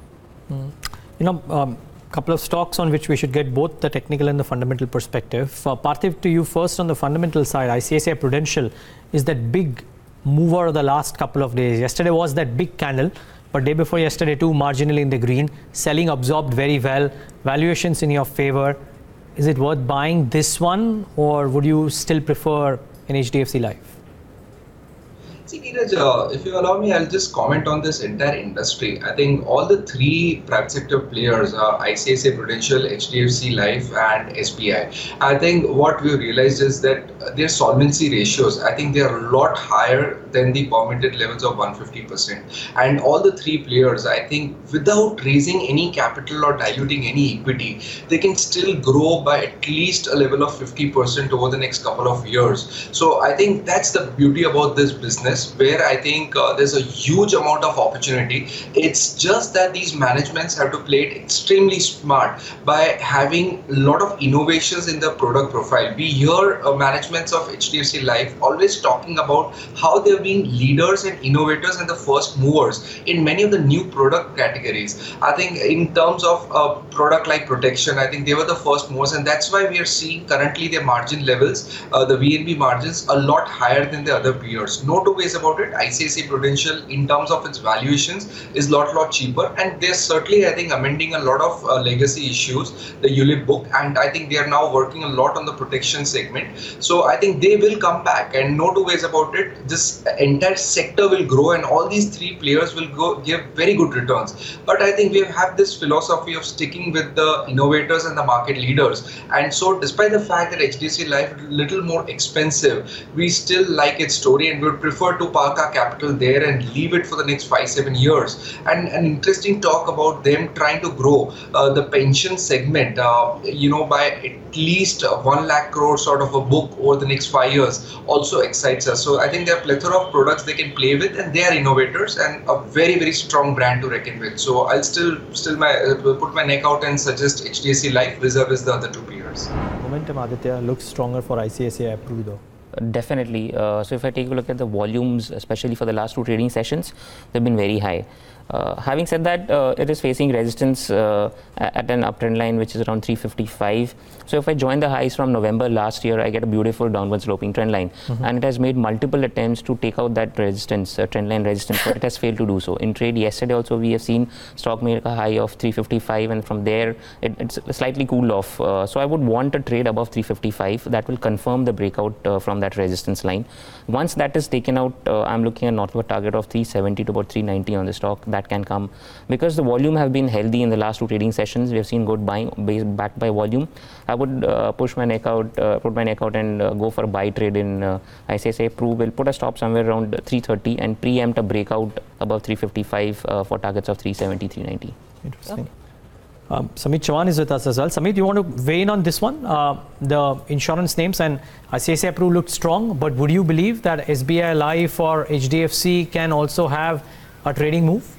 Couple of stocks on which we should get both the technical and the fundamental perspective. Parthiv, to you first on the fundamental side, ICICI Prudential is that big mover of the last couple of days. Yesterday was that big candle, but day before yesterday too, marginally in the green. Selling absorbed very well, valuations in your favor. Is it worth buying this one, or would you still prefer an HDFC Life? See, Neeraj, if you allow me, I'll just comment on this entire industry. I think all the three private sector players, ICICI Prudential, HDFC Life and SBI, I think what we realized is that their solvency ratios, I think they are a lot higher than the permitted levels of 150%. And all the three players, I think without raising any capital or diluting any equity, they can still grow by at least a level of 50% over the next couple of years. So I think that's the beauty about this business. business where I think there's a huge amount of opportunity. It's just that these managements have to play it extremely smart by having a lot of innovations in the product profile. We hear managements of HDFC Life always talking about how they've been leaders and innovators and the first movers in many of the new product categories. I think in terms of product like protection, I think they were the first movers, and that's why we are seeing currently their margin levels, the VNB margins, a lot higher than the other peers. No two ways about it. ICICI Prudential, in terms of its valuations, is lot cheaper, and they're certainly, I think, amending a lot of legacy issues, the ULIP book, and I think they are now working a lot on the protection segment. So I think they will come back, and no two ways about it. This entire sector will grow, and all these three players will give very good returns. But I think we have this philosophy of sticking with the innovators and the market leaders, and so despite the fact that HDFC Life is a little more expensive, we still like its story and would prefer to park our capital there and leave it for the next 5-7 years. And an interesting talk about them trying to grow the pension segment, by at least 1 lakh crore sort of a book over the next 5 years also excites us. So I think there are a plethora of products they can play with, and they are innovators and a very, very strong brand to reckon with. So I'll still put my neck out and suggest HDFC Life vis-a-vis the other two peers. Momentum, Aditya, looks stronger for ICICI Pru though. Definitely. So if I take a look at the volumes, especially for the last 2 trading sessions, they've been very high. Having said that, it is facing resistance at an uptrend line which is around 355. So if I join the highs from November last year, I get a beautiful downward sloping trend line. And it has made multiple attempts to take out that resistance, trend line resistance, but it has failed to do so. In trade yesterday also, we have seen stock make a high of 355, and from there it's slightly cooled off. So I would want a trade above 355 that will confirm the breakout from that resistance line. Once that is taken out, I'm looking at northward target of 370 to about 390 on the stock. That can come because the volume have been healthy in the last 2 trading sessions. We have seen good buying backed by volume. I would put my neck out and go for a buy trade in ICICI Pru. Will put a stop somewhere around 330 and preempt a breakout above 355 for targets of 370, 390. Interesting. Sameet Chavan is with us as well. Sameet, you want to weigh in on this one? The insurance names, and ICICI Pru looked strong, but would you believe that SBI Life or HDFC can also have a trading move?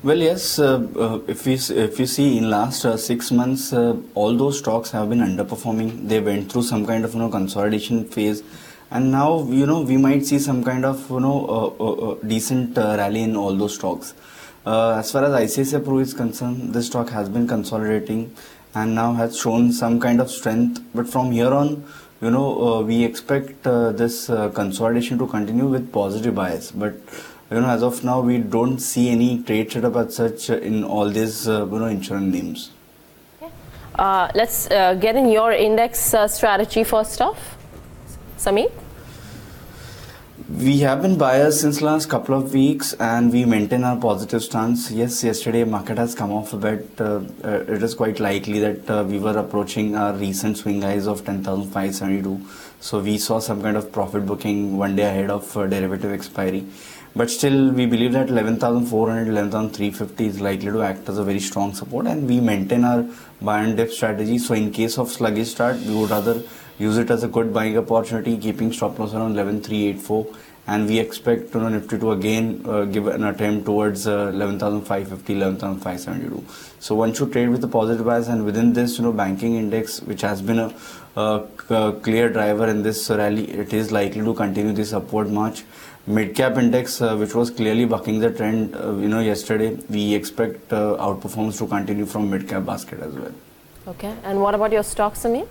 Well, yes. If you see in last 6 months, all those stocks have been underperforming. They went through some kind of consolidation phase, and now we might see some kind of decent rally in all those stocks. As far as ICICI Pru is concerned, this stock has been consolidating and now has shown some kind of strength. But from here on, we expect this consolidation to continue with positive bias. But as of now, we don't see any trade setup as such in all these insurance names. Okay. Let's get in your index strategy first off. Sameet? We have been buyers since last couple of weeks, and we maintain our positive stance. Yes, yesterday market has come off a bit. It is quite likely that we were approaching our recent swing highs of 10,572. So we saw some kind of profit booking 1 day ahead of derivative expiry. But still, we believe that 11,400, 11,350 is likely to act as a very strong support, and we maintain our buy and dip strategy. So in case of sluggish start, we would rather use it as a good buying opportunity, keeping stop loss around 11,384, and we expect Nifty to again give an attempt towards 11,550, 11,572. So one should trade with a positive bias, and within this, banking index, which has been a clear driver in this rally, it is likely to continue this upward march. Mid-cap index, which was clearly bucking the trend, yesterday, we expect outperformance to continue from mid-cap basket as well. Okay, and what about your stocks, Amit?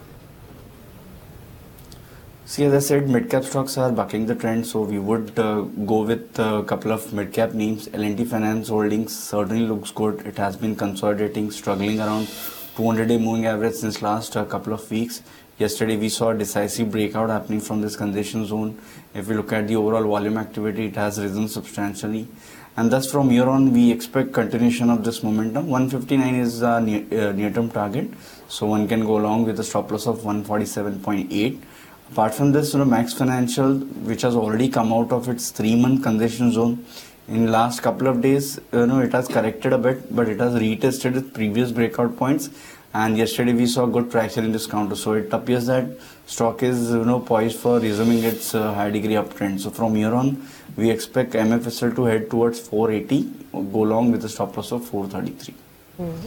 See, as I said, mid-cap stocks are bucking the trend, so we would go with a couple of mid-cap names. L&T Finance Holdings certainly looks good. It has been consolidating, struggling around 200-day moving average since last couple of weeks. Yesterday, we saw a decisive breakout happening from this congestion zone. If we look at the overall volume activity, it has risen substantially. And thus, from here on, we expect continuation of this momentum. 159 is a near-term target, so one can go along with a stop loss of 147.8. Apart from this, Max Financial, which has already come out of its 3-month congestion zone, in last couple of days, it has corrected a bit, but it has retested its previous breakout points. And yesterday we saw good traction in this counter. So it appears that stock is poised for resuming its high degree uptrend. So from here on, we expect MFSL to head towards 480, go long with a stop loss of 433.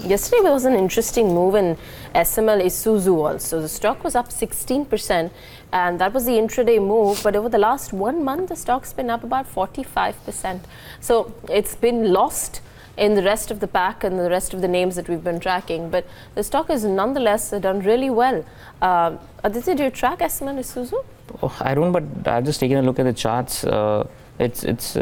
Yesterday there was an interesting move in SML Isuzu also. The stock was up 16% and that was the intraday move, but over the last 1 month the stock's been up about 45%. So it's been lost in the rest of the pack and the rest of the names that we've been tracking, but the stock has nonetheless done really well. Aditya, do you track SML Isuzu? Oh, I don't, but I've just taken a look at the charts. It's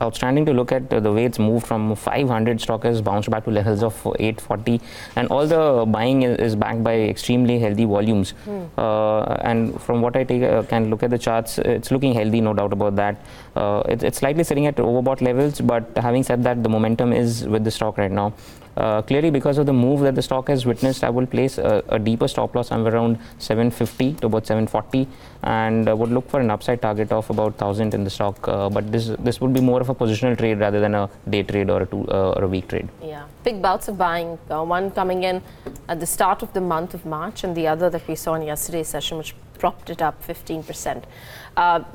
outstanding to look at the way it's moved from 500. Stock has bounced back to levels of 840, and all the buying is backed by extremely healthy volumes. And from what I can look at the charts, it's looking healthy, no doubt about that. It's slightly sitting at overbought levels, but having said that, the momentum is with the stock right now. Clearly, because of the move that the stock has witnessed, I will place a deeper stop loss somewhere around 750 to about 740, and would look for an upside target of about 1000 in the stock. But this would be more of a positional trade rather than a day trade or a week trade. Yeah, big bouts of buying. One coming in at the start of the month of March, and the other that we saw in yesterday's session, which propped it up 15%.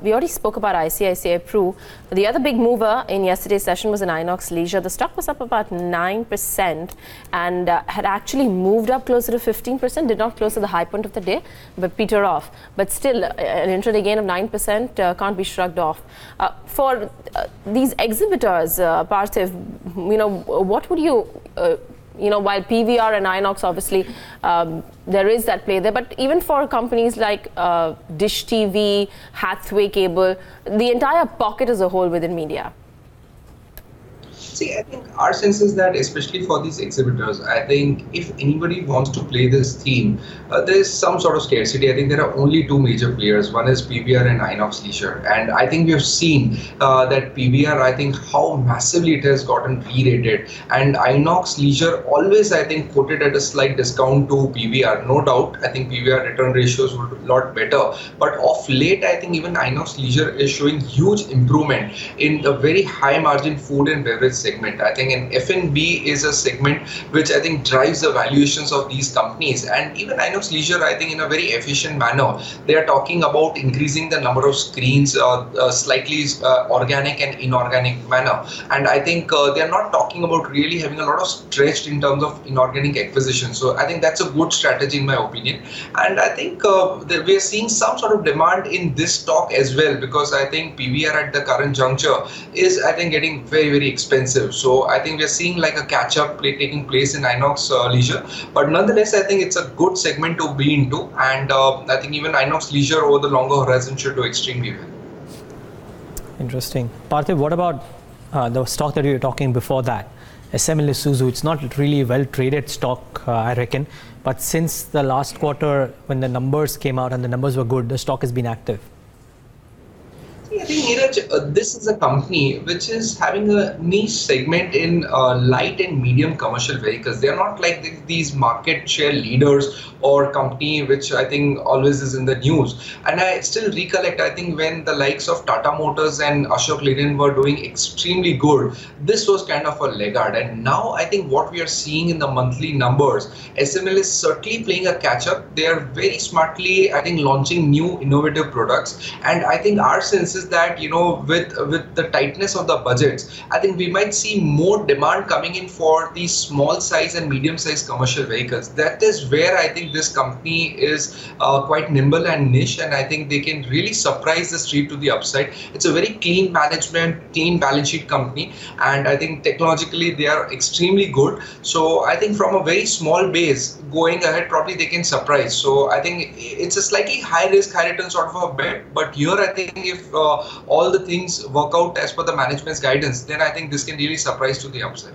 We already spoke about ICICI Pru. The other big mover in yesterday's session was in Inox Leisure. The stock was up about 9% and had actually moved up closer to 15%, did not close at the high point of the day, but peter off. But still, an intraday gain of 9% can't be shrugged off. For these exhibitors, Parthiv, what would you... while PVR and Inox, obviously, there is that play there. But even for companies like Dish TV, Hathway Cable, the entire pocket as a whole within media. See, I think our sense is that, especially for these exhibitors, I think if anybody wants to play this theme, there is some sort of scarcity. I think there are only two major players. One is PVR and Inox Leisure. And I think we have seen that PVR, I think, how massively it has gotten re-rated. And Inox Leisure always, I think, quoted at a slight discount to PVR. No doubt, I think PVR return ratios were a lot better. But of late, I think even Inox Leisure is showing huge improvement in the very high margin food and beverage segment. I think an F&B is a segment which I think drives the valuations of these companies, and even Inox Leisure, I think, in a very efficient manner, they are talking about increasing the number of screens slightly organic and inorganic manner, and I think they are not talking about really having a lot of stretch in terms of inorganic acquisition. So I think that's a good strategy in my opinion, and I think we are seeing some sort of demand in this stock as well, because I think PVR at the current juncture is, I think, getting very, very expensive. So I think we're seeing like a catch-up taking place in Inox Leisure, but nonetheless I think it's a good segment to be into, and I think even Inox Leisure over the longer horizon should do extremely well. Interesting. Parthiv, what about the stock that you were talking before that? SML Isuzu, it's not really well traded stock, I reckon, but since the last quarter when the numbers came out and the numbers were good, the stock has been active. I think, Neeraj, this is a company which is having a niche segment in light and medium commercial vehicles. They are not like these market share leaders or company which I think always is in the news. And I still recollect, I think, when the likes of Tata Motors and Ashok Leyland were doing extremely good, this was kind of a laggard. And now I think what we are seeing in the monthly numbers, SML is certainly playing a catch-up. They are very smartly, I think, launching new innovative products. And I think our sense is that, with the tightness of the budgets, I think we might see more demand coming in for these small size and medium size commercial vehicles. That is where I think this company is quite nimble and niche, and I think they can really surprise the street to the upside. It's a very clean management, clean balance sheet company, and I think technologically they are extremely good. So I think from a very small base going ahead, probably they can surprise. So I think it's a slightly high risk, high return sort of a bet, but here I think if all the things work out as per the management's guidance, then I think this can really surprise to the upside.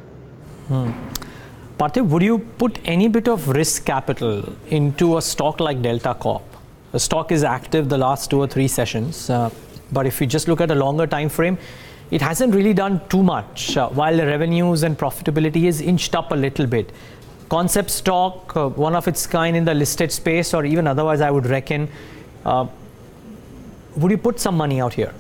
Parthiv, would you put any bit of risk capital into a stock like Delta Corp? The stock is active the last 2 or 3 sessions, but if you just look at a longer time frame, it hasn't really done too much, while the revenues and profitability is inched up a little bit. Concept stock, one of its kind in the listed space, or even otherwise I would reckon. Would you put some money out here?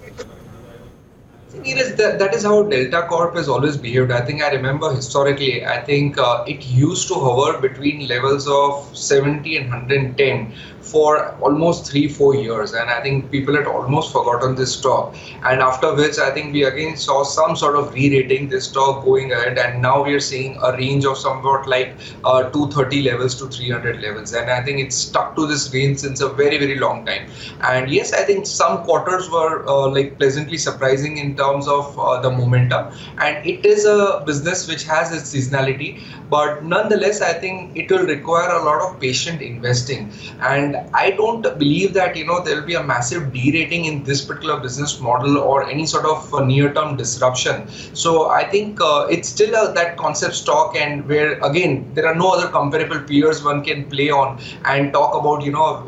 Neeraj, that is how Delta Corp has always behaved. I think I remember historically, I think it used to hover between levels of 70 and 110 for almost 3-4 years, and I think people had almost forgotten this stock, and after which I think we again saw some sort of re-rating this stock going ahead, and now we are seeing a range of somewhat like 230 levels to 300 levels, and I think it's stuck to this range since a very long time. And yes, I think some quarters were like pleasantly surprising in terms of the momentum, and it is a business which has its seasonality, but nonetheless I think it will require a lot of patient investing, and I don't believe that there will be a massive derating in this particular business model or any sort of near-term disruption. So I think it's still that concept stock, and where again there are no other comparable peers one can play on and talk about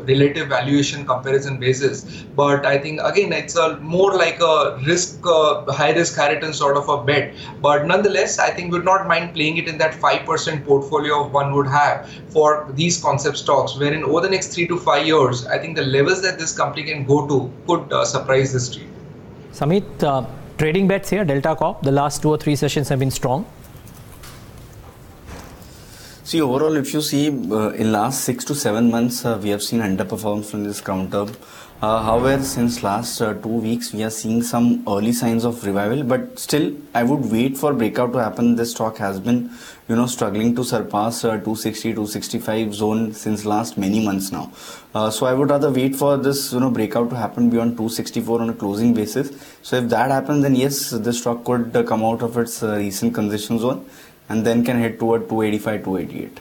relative valuation comparison basis. But I think again it's a more like a high risk high return sort of a bet. But nonetheless, I think would not mind playing it in that 5% portfolio one would have for these concept stocks, wherein over the next 3 to 5 years, I think the levels that this company can go to could surprise the street. Sameet, trading bets here, Delta Corp, the last 2 or 3 sessions have been strong. See, overall, if you see, in last 6 to 7 months, we have seen underperformance from this counter. However, since last 2 weeks, we are seeing some early signs of revival, but still, I would wait for breakout to happen. This stock has been, struggling to surpass 260, 265 zone since last many months now. So I would rather wait for this, breakout to happen beyond 264 on a closing basis. So if that happens, then yes, this stock could come out of its recent concession zone and then can head toward 285, 288.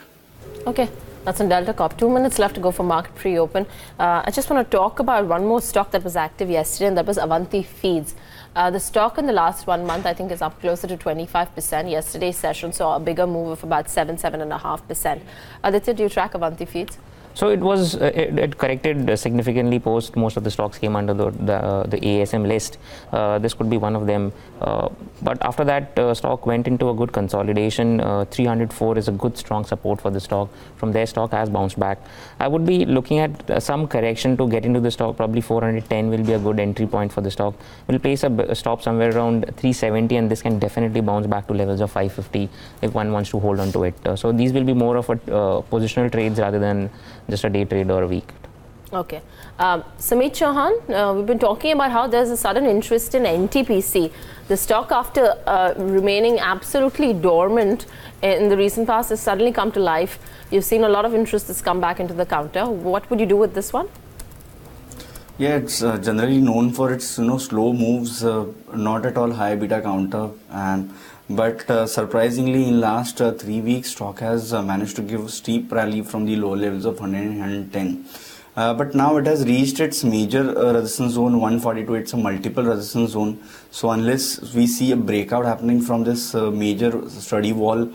Okay. That's on Delta Corp. 2 minutes left to go for market pre-open. I just want to talk about one more stock that was active yesterday, and that was Avanti Feeds. The stock in the last 1 month, I think, is up closer to 25%. Yesterday's session saw a bigger move of about 7.5%. Aditya, do you track Avanti Feeds? So it corrected significantly post most of the stocks came under the ASM list. This could be one of them. But after that, stock went into a good consolidation. 304 is a good strong support for the stock. From there, stock has bounced back. I would be looking at some correction to get into the stock. Probably 410 will be a good entry point for the stock. We'll place a stop somewhere around 370, and this can definitely bounce back to levels of 550 if one wants to hold on to it. So these will be more of a positional trades rather than just a day trade or a week. Okay. Sameet Chauhan, we've been talking about how there's a sudden interest in NTPC. The stock, after remaining absolutely dormant in the recent past, has suddenly come to life. You've seen a lot of interest that's come back into the counter. What would you do with this one? Yeah, it's generally known for its slow moves, not at all high beta counter, but surprisingly in last 3 weeks stock has managed to give steep rally from the low levels of 100 and 110. But now it has reached its major resistance zone 142. It's a multiple resistance zone. So unless we see a breakout happening from this major study wall,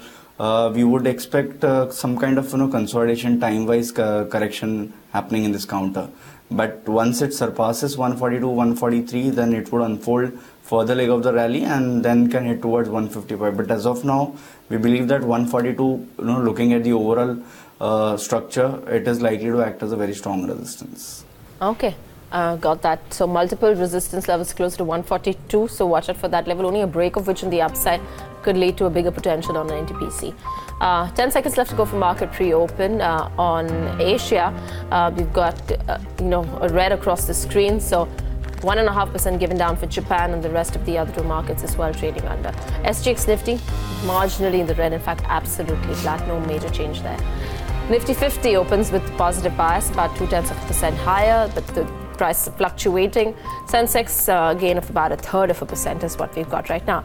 we would expect some kind of consolidation time-wise correction happening in this counter. But once it surpasses 142, 143, then it would unfold further leg of the rally and then can head towards 155. But as of now, we believe that 142, looking at the overall structure, it is likely to act as a very strong resistance. Okay. Got that. So multiple resistance levels close to 142. So watch out for that level. Only a break of which on the upside could lead to a bigger potential on NTPC. 10 seconds left to go for market pre-open. On Asia, we've got a red across the screen. So 1.5% given down for Japan, and the rest of the other 2 markets as well trading under. SGX Nifty marginally in the red. In fact, absolutely flat. No major change there. Nifty 50 opens with positive bias, about 0.2% higher, but the price is fluctuating. Sensex gain of about 1/3% is what we've got right now.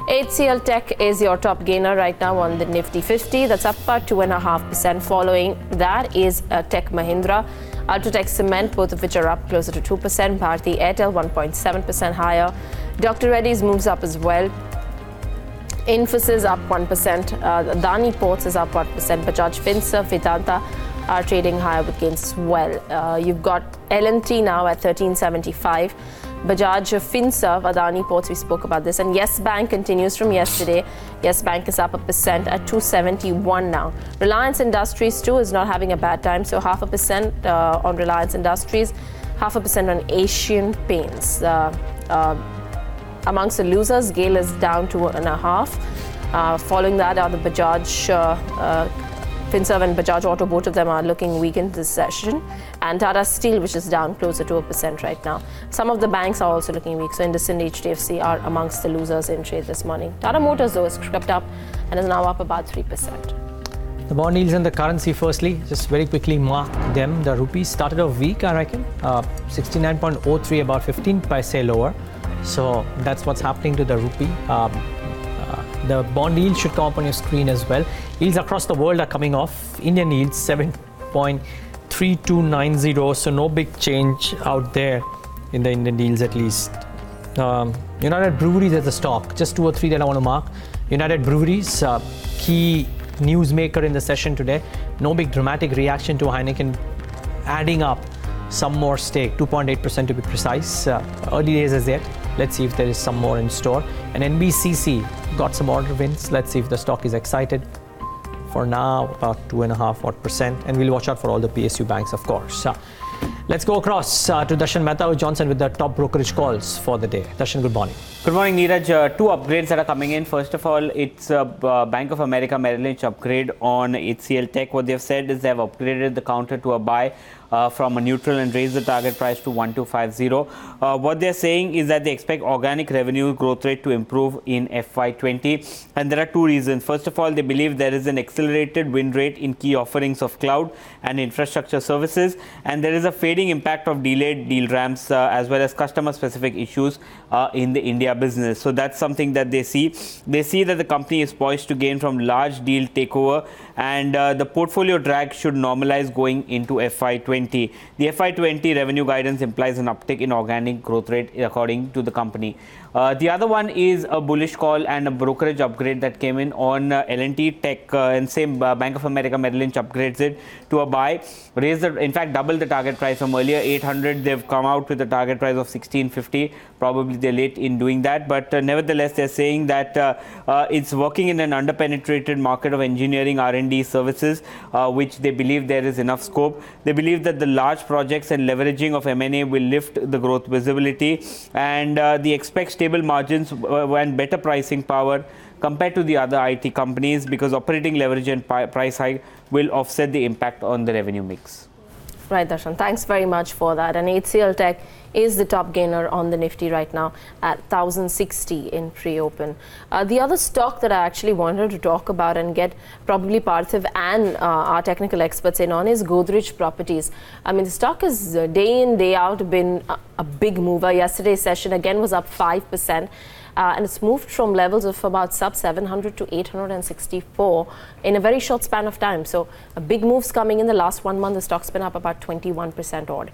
HCL Tech is your top gainer right now on the Nifty 50. That's up about 2.5%. Following that is Tech Mahindra, Ultratech Cement, both of which are up closer to 2%. Bharti Airtel 1.7% higher. Dr. Reddy's moves up as well. Infosys up 1%. Adani Ports is up 1%. Bajaj Finserv, Vedanta are trading higher with gains as well. You've got L&T now at 1375. Bajaj Finserv, Adani Ports, we spoke about this. And Yes Bank continues from yesterday. Yes Bank is up 1% at 271 now. Reliance Industries too is not having a bad time. So 0.5% on Reliance Industries, 0.5% on Asian Paints. Amongst the losers, GAIL is down 2.5. Following that are the Bajaj, Finserv and Bajaj Auto, both of them are looking weak in this session. And Tata Steel, which is down closer to 1% right now. Some of the banks are also looking weak. So IndusInd, HDFC are amongst the losers in trade this morning. Tata Motors, though, has crept up and is now up about 3%. The bond yields and the currency, firstly, just very quickly mark them. The rupee started off weak, I reckon. 69.03, about 15 paise lower. So that's what's happening to the rupee. The bond yield should come up on your screen as well. Yields across the world are coming off. Indian yields 7.3290, so no big change out there in the Indian yields at least. United Breweries as a stock, just 2 or 3 that I want to mark. United Breweries, key newsmaker in the session today. No big dramatic reaction to Heineken adding up some more stake, 2.8% to be precise. Early days as yet. Let's see if there is some more in store. And NBCC got some order wins. Let's see if the stock is excited. For now, about 2.5%. And we'll watch out for all the PSU banks, of course. Let's go across to Darshan Mehta who Johnson with the top brokerage calls for the day. Darshan, good morning. Good morning, Neeraj. 2 upgrades that are coming in. First of all, it's Bank of America Merrill Lynch upgrade on HCL Tech. What they've said is they've upgraded the counter to a buy from a neutral and raised the target price to 1250. What they're saying is that they expect organic revenue growth rate to improve in FY20. And there are 2 reasons. First of all, they believe there is an accelerated win rate in key offerings of cloud and infrastructure services. And there is a fading impact of delayed deal ramps as well as customer-specific issues in the India business. So that's something that they see. They see that the company is poised to gain from large deal takeover, and the portfolio drag should normalize going into FY20. The FY20 revenue guidance implies an uptick in organic growth rate according to the company. The other one is a bullish call and a brokerage upgrade that came in on L&T Tech, and same Bank of America Merrill Lynch upgrades it to a buy, in fact double the target price from earlier 800. They've come out with a target price of 1650. Probably they're late in doing that, but nevertheless they're saying that it's working in an underpenetrated market of engineering R&D services, which they believe there is enough scope. They believe that the large projects and leveraging of M&A will lift the growth visibility, and they expect stable margins and better pricing power compared to the other IT companies, because operating leverage and price hike will offset the impact on the revenue mix. Right, Darshan. Thanks very much for that. And HCL Tech is the top gainer on the Nifty right now at 1060 in pre-open. The other stock that I actually wanted to talk about and get probably Parthiv and our technical experts in on is Godrej Properties. I mean, the stock has day in, day out been a big mover. Yesterday's session again was up 5%. And it's moved from levels of about sub 700 to 864 in a very short span of time. So big moves coming in the last 1 month. The stock's been up about 21% odd.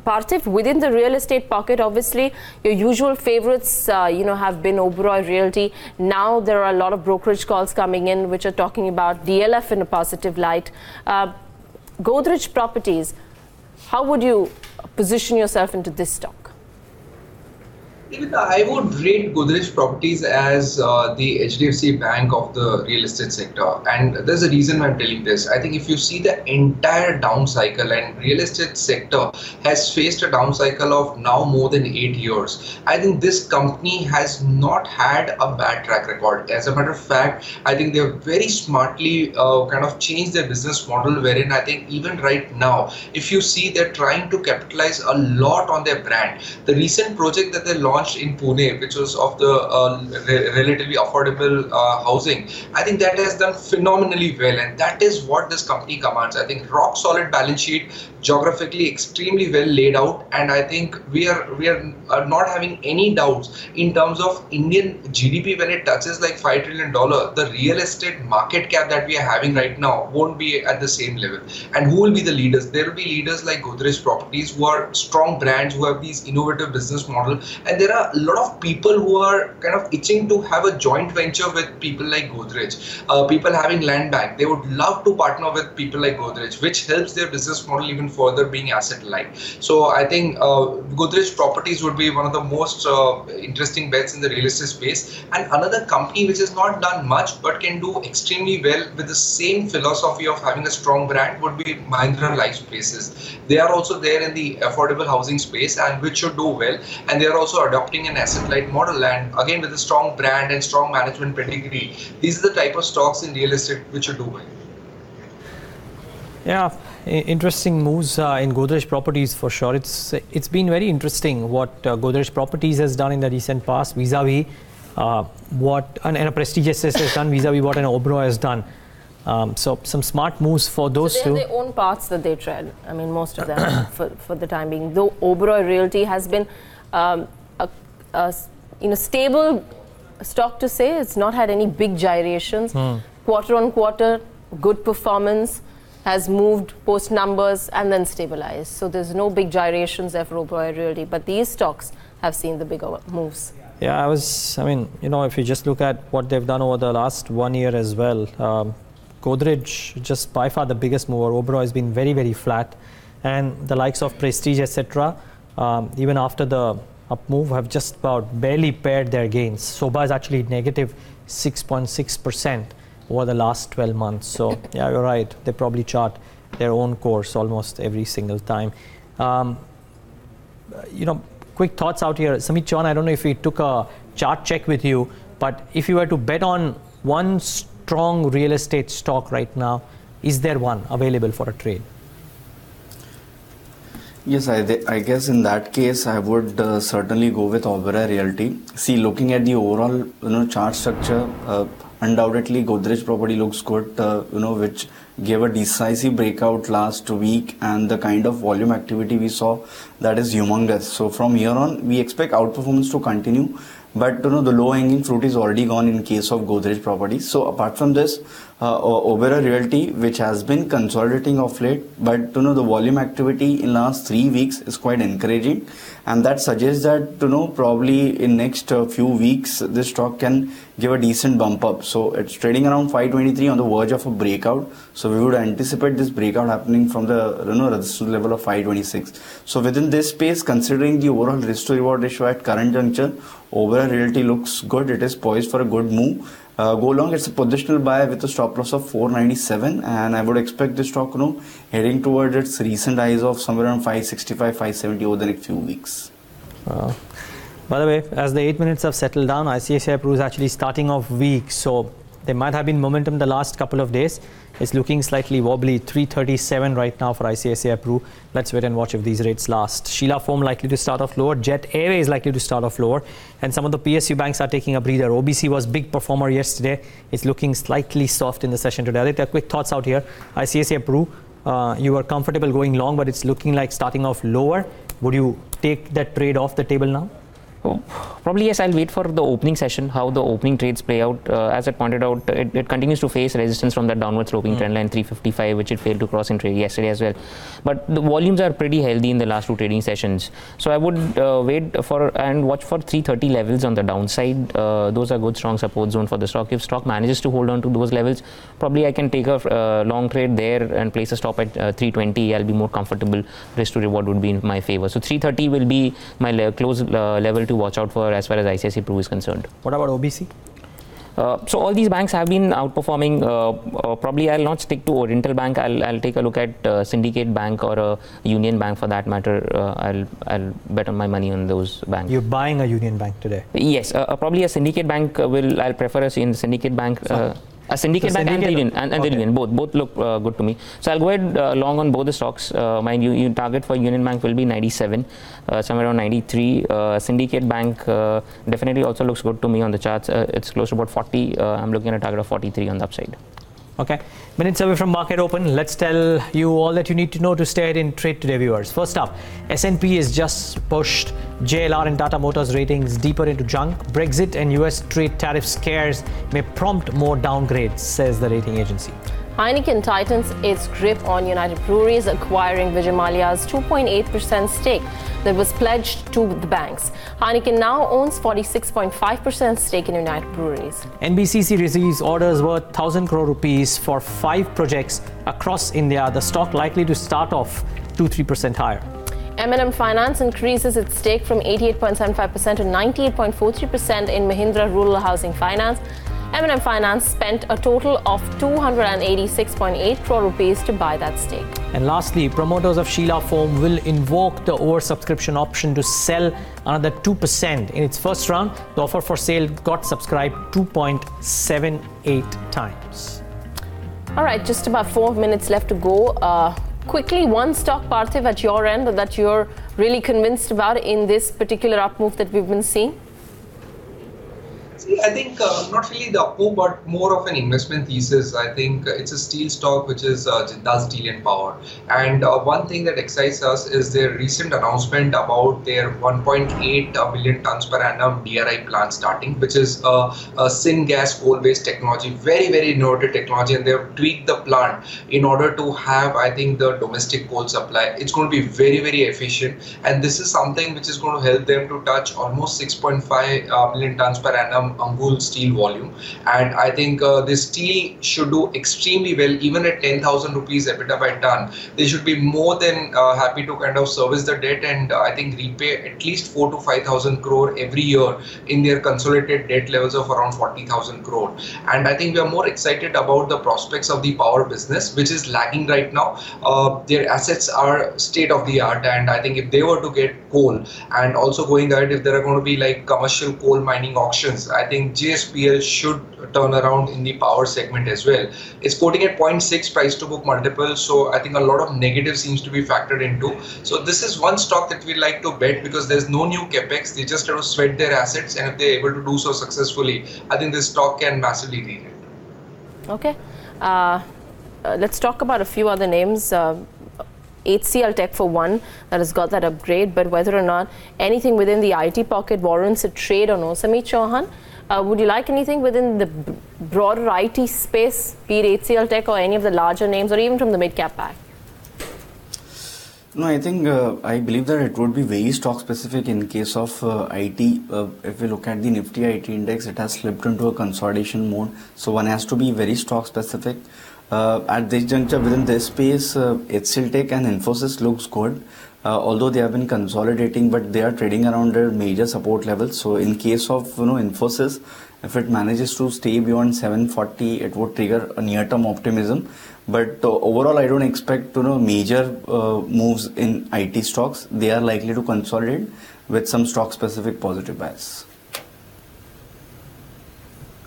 Parthiv, within the real estate pocket, obviously your usual favorites, have been Oberoi Realty. Now there are a lot of brokerage calls coming in which are talking about DLF in a positive light. Godrej Properties, how would you position yourself into this stock? Even I would rate Godrej Properties as the HDFC Bank of the real estate sector, and there's a reason I'm telling this. I think if you see the entire down cycle, and real estate sector has faced a down cycle of now more than 8 years, I think this company has not had a bad track record. As a matter of fact, I think they have very smartly kind of changed their business model, wherein I think even right now, if you see, they're trying to capitalize a lot on their brand. The recent project that they launched in Pune, which was of the relatively affordable housing, I think that has done phenomenally well, and that is what this company commands. I think rock solid balance sheet, geographically extremely well laid out, and I think we are not having any doubts in terms of Indian GDP when it touches like $5 trillion. The real estate market cap that we are having right now won't be at the same level. And who will be the leaders? There will be leaders like Godrej Properties, who are strong brands, who have these innovative business model, and there are a lot of people who are kind of itching to have a joint venture with people like Godrej. People having land bank, they would love to partner with people like Godrej, which helps their business model even further, being asset light. So I think Godrej Properties would be one of the most interesting bets in the real estate space. And another company which has not done much but can do extremely well with the same philosophy of having a strong brand would be Mahindra Lifespaces. They are also there in the affordable housing space, and which should do well, and they are also adopting an asset-light model, and again with a strong brand and strong management pedigree, these are the type of stocks in real estate which are doing. Yeah, interesting moves in Godrej Properties for sure. It's been very interesting what Godrej Properties has done in the recent past vis-a-vis what a prestigious has done vis-a-vis what an Oberoi has done. So some smart moves for those two. So they have their own paths that they tread. I mean, most of them for the time being. Though Oberoi Realty has been a stable stock to say. It's not had any big gyrations. Quarter on quarter, good performance, has moved post numbers and then stabilized. So there's no big gyrations there for Oberoi Realty. But these stocks have seen the bigger moves. Yeah, if you just look at what they've done over the last 1 year as well, Godrej, just by far the biggest mover. Oberoi has been very, very flat. And the likes of Prestige, etc., even after the up move, have just about barely paired their gains. Soba is actually negative 6.6% over the last 12 months. So, yeah, you're right. They probably chart their own course almost every single time. Quick thoughts out here. Sameet, Chavan, I don't know if we took a chart check with you, but if you were to bet on one strong real estate stock right now, is there one available for a trade? Yes, I guess in that case, I would certainly go with Oberoi Realty. See, looking at the overall chart structure, undoubtedly Godrej Property looks good, which gave a decisive breakout last week, and the kind of volume activity we saw, that is humongous. So from here on, we expect outperformance to continue. But the low-hanging fruit is already gone in case of Godrej Properties. So apart from this, Oberoi Realty, which has been consolidating of late, but the volume activity in last 3 weeks is quite encouraging, and that suggests that probably in next few weeks this stock can give a decent bump up. So it's trading around 523 on the verge of a breakout. So we would anticipate this breakout happening from the resistance level of 526. So within this space, considering the overall risk to reward ratio at current juncture, Oberoi Realty looks good. It is poised for a good move. Go long, it's a positional buy with a stop loss of 497, and I would expect this stock heading towards its recent highs of somewhere around 565, 570 over the next few weeks. By the way, as the 8 minutes have settled down, ICICI Pru is actually starting off weak, so there might have been momentum the last couple of days. It's looking slightly wobbly, 337 right now for ICICI Pru. Let's wait and watch if these rates last. Sheela Foam likely to start off lower. Jet Airways likely to start off lower. And some of the PSU banks are taking a breather. OBC was big performer yesterday. It's looking slightly soft in the session today. Aditya, quick thoughts out here. ICICI Pru, you were comfortable going long, but it's looking like starting off lower. Would you take that trade off the table now? Probably yes, I'll wait for the opening session, how the opening trades play out. As I pointed out, it continues to face resistance from that downward sloping trend line 355, which it failed to cross in trade yesterday as well. But the volumes are pretty healthy in the last two trading sessions. So I would wait for and watch for 330 levels on the downside. Those are good strong support zone for the stock. If stock manages to hold on to those levels, probably I can take a long trade there and place a stop at 320. I'll be more comfortable. Risk to reward would be in my favor. So 330 will be my close level to watch out for as far as ICICI Pru is concerned. What about OBC? So all these banks have been outperforming. Probably I'll not stick to Oriental Bank. I'll take a look at Syndicate Bank or a Union Bank for that matter. I'll bet on my money on those banks. You're buying a Union Bank today? Yes, probably a Syndicate Bank I'll prefer a Syndicate Bank. A Syndicate Bank and the Union, both look good to me. So I'll go ahead long on both the stocks. My new target for Union Bank will be 97, somewhere around 93. Syndicate Bank definitely also looks good to me on the charts. It's close to about 40. I'm looking at a target of 43 on the upside. Okay, minutes away from market open. Let's tell you all that you need to know to stay ahead in trade today, viewers. First up, S&P has just pushed JLR and Tata Motors ratings deeper into junk. Brexit and US trade tariff scares may prompt more downgrades, says the rating agency. Heineken tightens its grip on United Breweries, acquiring Vijay Mallya's 2.8% stake that was pledged to the banks. Heineken now owns 46.5% stake in United Breweries. NBCC receives orders worth 1,000 crore rupees for 5 projects across India. The stock likely to start off 2-3% higher. M&M Finance increases its stake from 88.75% to 98.43% in Mahindra Rural Housing Finance. M&M Finance spent a total of 286.8 crore rupees to buy that stake. And lastly, promoters of Sheela Foam will invoke the oversubscription option to sell another 2%. In its first round, the offer for sale got subscribed 2.78 times. All right, just about 4 minutes left to go. Quickly, one stock, Parthiv, at your end that you're really convinced about in this particular up move that we've been seeing? See, I think not really the up move, but more of an investment thesis. I think it's a steel stock which is Jindal Steel and Power. And one thing that excites us is their recent announcement about their 1.8 million tons per annum DRI plant starting, which is a syngas coal-based technology, very, very innovative technology. And they've tweaked the plant in order to have, I think, the domestic coal supply. It's going to be very, very efficient. And this is something which is going to help them to touch almost 6.5 million tons per annum Angul steel volume, and I think this steel should do extremely well. Even at 10,000 rupees EBITDA by ton, they should be more than happy to kind of service the debt and I think repay at least 4,000 to 5,000 crore every year in their consolidated debt levels of around 40,000 crore. And I think we are more excited about the prospects of the power business, which is lagging right now. Their assets are state of the art, and I think if they were to get coal and also going ahead, if there are going to be like commercial coal mining auctions, I think JSPL should turn around in the power segment as well. It's quoting at 0.6 price to book multiple, so I think a lot of negative seems to be factored into. So this is one stock that we like to bet because there's no new capex. They just have to sweat their assets, and if they're able to do so successfully, I think this stock can massively lead it. Okay, let's talk about a few other names. HCL Tech for one, that has got that upgrade, but whether or not anything within the IT pocket warrants a trade or no. Sameet Chauhan, would you like anything within the broader IT space, be it HCL Tech or any of the larger names, or even from the mid-cap pack? No, I think I believe that it would be very stock specific in case of IT. If we look at the Nifty IT index, it has slipped into a consolidation mode. So one has to be very stock specific. At this juncture within this space, HCL Tech and Infosys looks good. Although they have been consolidating, but they are trading around their major support levels. So in case of Infosys, if it manages to stay beyond 740, it would trigger a near-term optimism. But overall, I don't expect major moves in IT stocks. They are likely to consolidate with some stock-specific positive bias.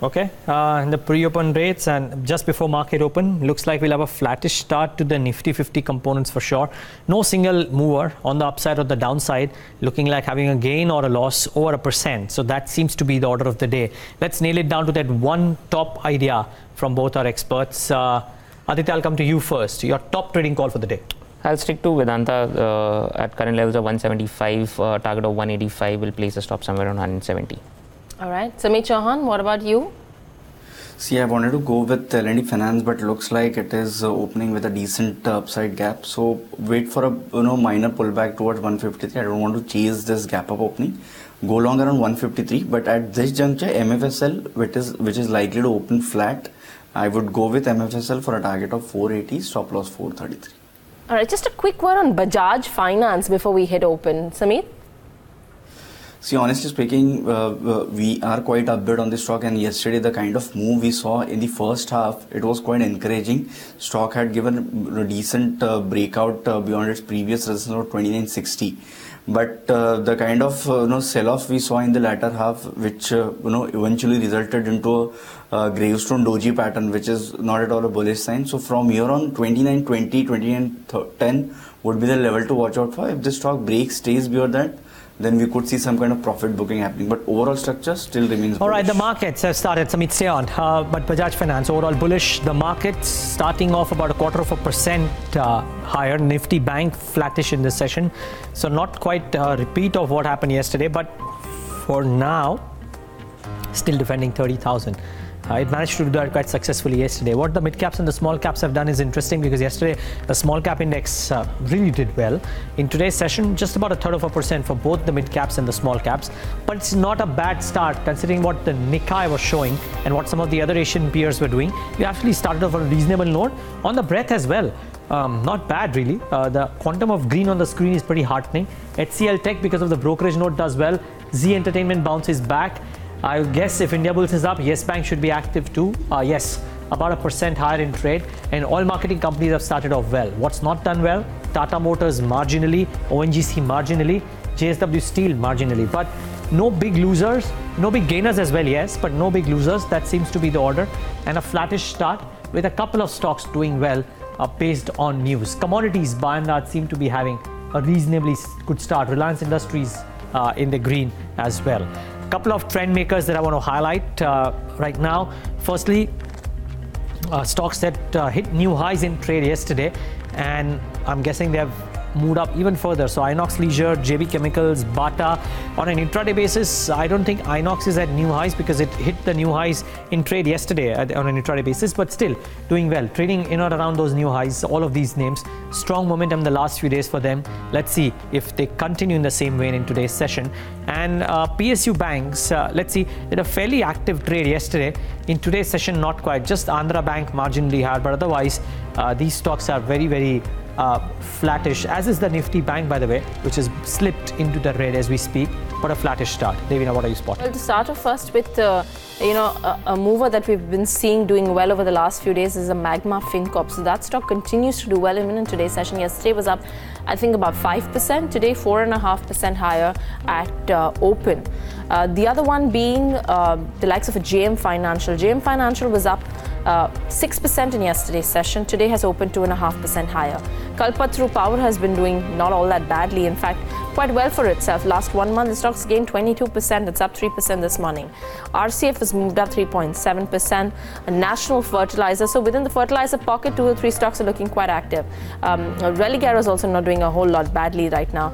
Okay, in the pre-open rates and just before market open, looks like we'll have a flattish start to the Nifty 50 components for sure. No single mover on the upside or the downside, looking like having a gain or a loss over 1%. So that seems to be the order of the day. Let's nail it down to that one top idea from both our experts. Aditya, I'll come to you first. Your top trading call for the day. I'll stick to Vedanta at current levels of 175, target of 185, will place a stop somewhere on 170. All right, Sameet Chauhan, what about you? See, I wanted to go with L&D Finance, but looks like it is opening with a decent upside gap. So wait for a minor pullback towards 153. I don't want to chase this gap up opening. Go long around 153, but at this juncture, MFSL, which is likely to open flat, I would go with MFSL for a target of 480, stop loss 433. All right, just a quick word on Bajaj Finance before we hit open. Sameet? See, honestly speaking, we are quite upbeat on this stock, and yesterday the kind of move we saw in the first half, it was quite encouraging. Stock had given a decent breakout beyond its previous resistance of 2960. But the kind of sell-off we saw in the latter half, which eventually resulted into a gravestone doji pattern, which is not at all a bullish sign. So from here on, 2920, 2910 would be the level to watch out for. If this stock breaks, stays beyond that, then we could see some kind of profit booking happening. But overall structure still remains bullish. All right, the markets have started, Sameet, stay on. But Bajaj Finance, overall bullish. The markets starting off about 0.25% higher. Nifty Bank flattish in this session. So not quite a repeat of what happened yesterday. But for now, still defending 30,000. It managed to do that quite successfully yesterday. What the mid-caps and the small caps have done is interesting because yesterday the small cap index really did well. In today's session, just about 0.33% for both the mid-caps and the small caps. But it's not a bad start considering what the Nikkei was showing and what some of the other Asian peers were doing. We actually started off on a reasonable note on the breadth as well. Not bad really. The quantum of green on the screen is pretty heartening. HCL Tech, because of the brokerage note, does well. Z Entertainment bounces back. I guess if India Bulls is up, Yes Bank should be active too. Yes, about 1% higher in trade, and oil marketing companies have started off well. What's not done well? Tata Motors marginally, ONGC marginally, JSW Steel marginally, but no big losers, no big gainers as well, yes, but no big losers. That seems to be the order, and a flattish start with a couple of stocks doing well based on news. Commodities by and large seem to be having a reasonably good start. Reliance Industries in the green as well. A couple of trend makers that I want to highlight right now. Firstly, stocks that hit new highs in trade yesterday, and I'm guessing they have moved up even further. So Inox Leisure, JB Chemicals, Bata. On an intraday basis, I don't think Inox is at new highs because it hit the new highs in trade yesterday on an intraday basis, but still doing well, trading in or around those new highs. All of these names, strong momentum the last few days for them. Let's see if they continue in the same vein in today's session. And PSU banks, let's see, did a fairly active trade yesterday. In today's session, not quite, just Andhra Bank marginally higher, but otherwise these stocks are very, very flattish, as is the Nifty Bank, by the way, which has slipped into the red as we speak, but a flattish start. Devina, what are you spotting? Well, to start off first with, a mover that we've been seeing doing well over the last few days is a Magma FinCorp. So that stock continues to do well even in today's session. Yesterday was up, I think, about 5%. Today, 4.5% higher at open. The other one being the likes of a JM Financial. JM Financial was up 6% in yesterday's session. Today has opened 2.5% higher. Kalpataru Power has been doing not all that badly. In fact, quite well for itself. Last 1 month, the stock's gained 22%. It's up 3% this morning. RCF has moved up 3.7%. A National Fertilizer. So within the fertilizer pocket, 2 or 3 stocks are looking quite active. Religare is also not doing a whole lot badly right now.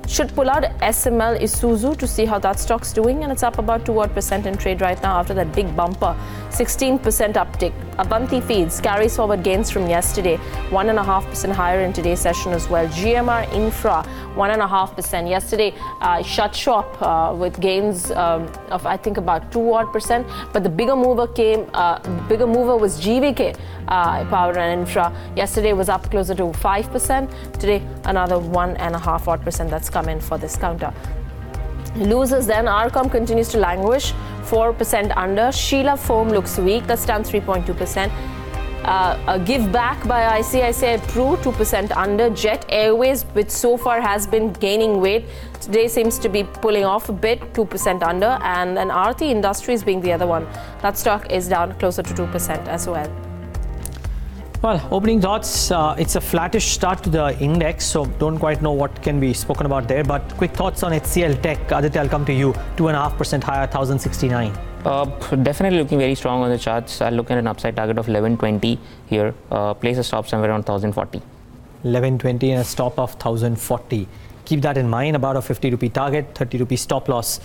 Should pull out SML Isuzu to see how that stock's doing, and it's up about 2% in trade right now after that big bumper, 16% uptick. Avanti Feeds carries forward gains from yesterday, 1.5% higher in today's session as well. GMR Infra, 1.5%. Yesterday, shut shop with gains of I think about 2%. But the bigger mover was GVK Power and Infra. Yesterday was up closer to 5%. Today, another 1.5% that's come in for this counter. Losers then, RCOM continues to languish, 4% under. Sheela Foam looks weak, that's down 3.2%. A give back by ICICI Pru, 2% under. Jet Airways, which so far has been gaining weight, today seems to be pulling off a bit, 2% under. And then Aarti Industries being the other one, that stock is down closer to 2% as well. Well, opening thoughts, it's a flattish start to the index, so don't quite know what can be spoken about there, but quick thoughts on HCL Tech. Aditya, I'll come to you. 2.5% higher, 1,069. Definitely looking very strong on the charts. I'll look at an upside target of 1120 here. Place a stop somewhere around 1,040. 1120 and a stop of 1,040. Keep that in mind, about a 50 rupee target, 30 rupee stop loss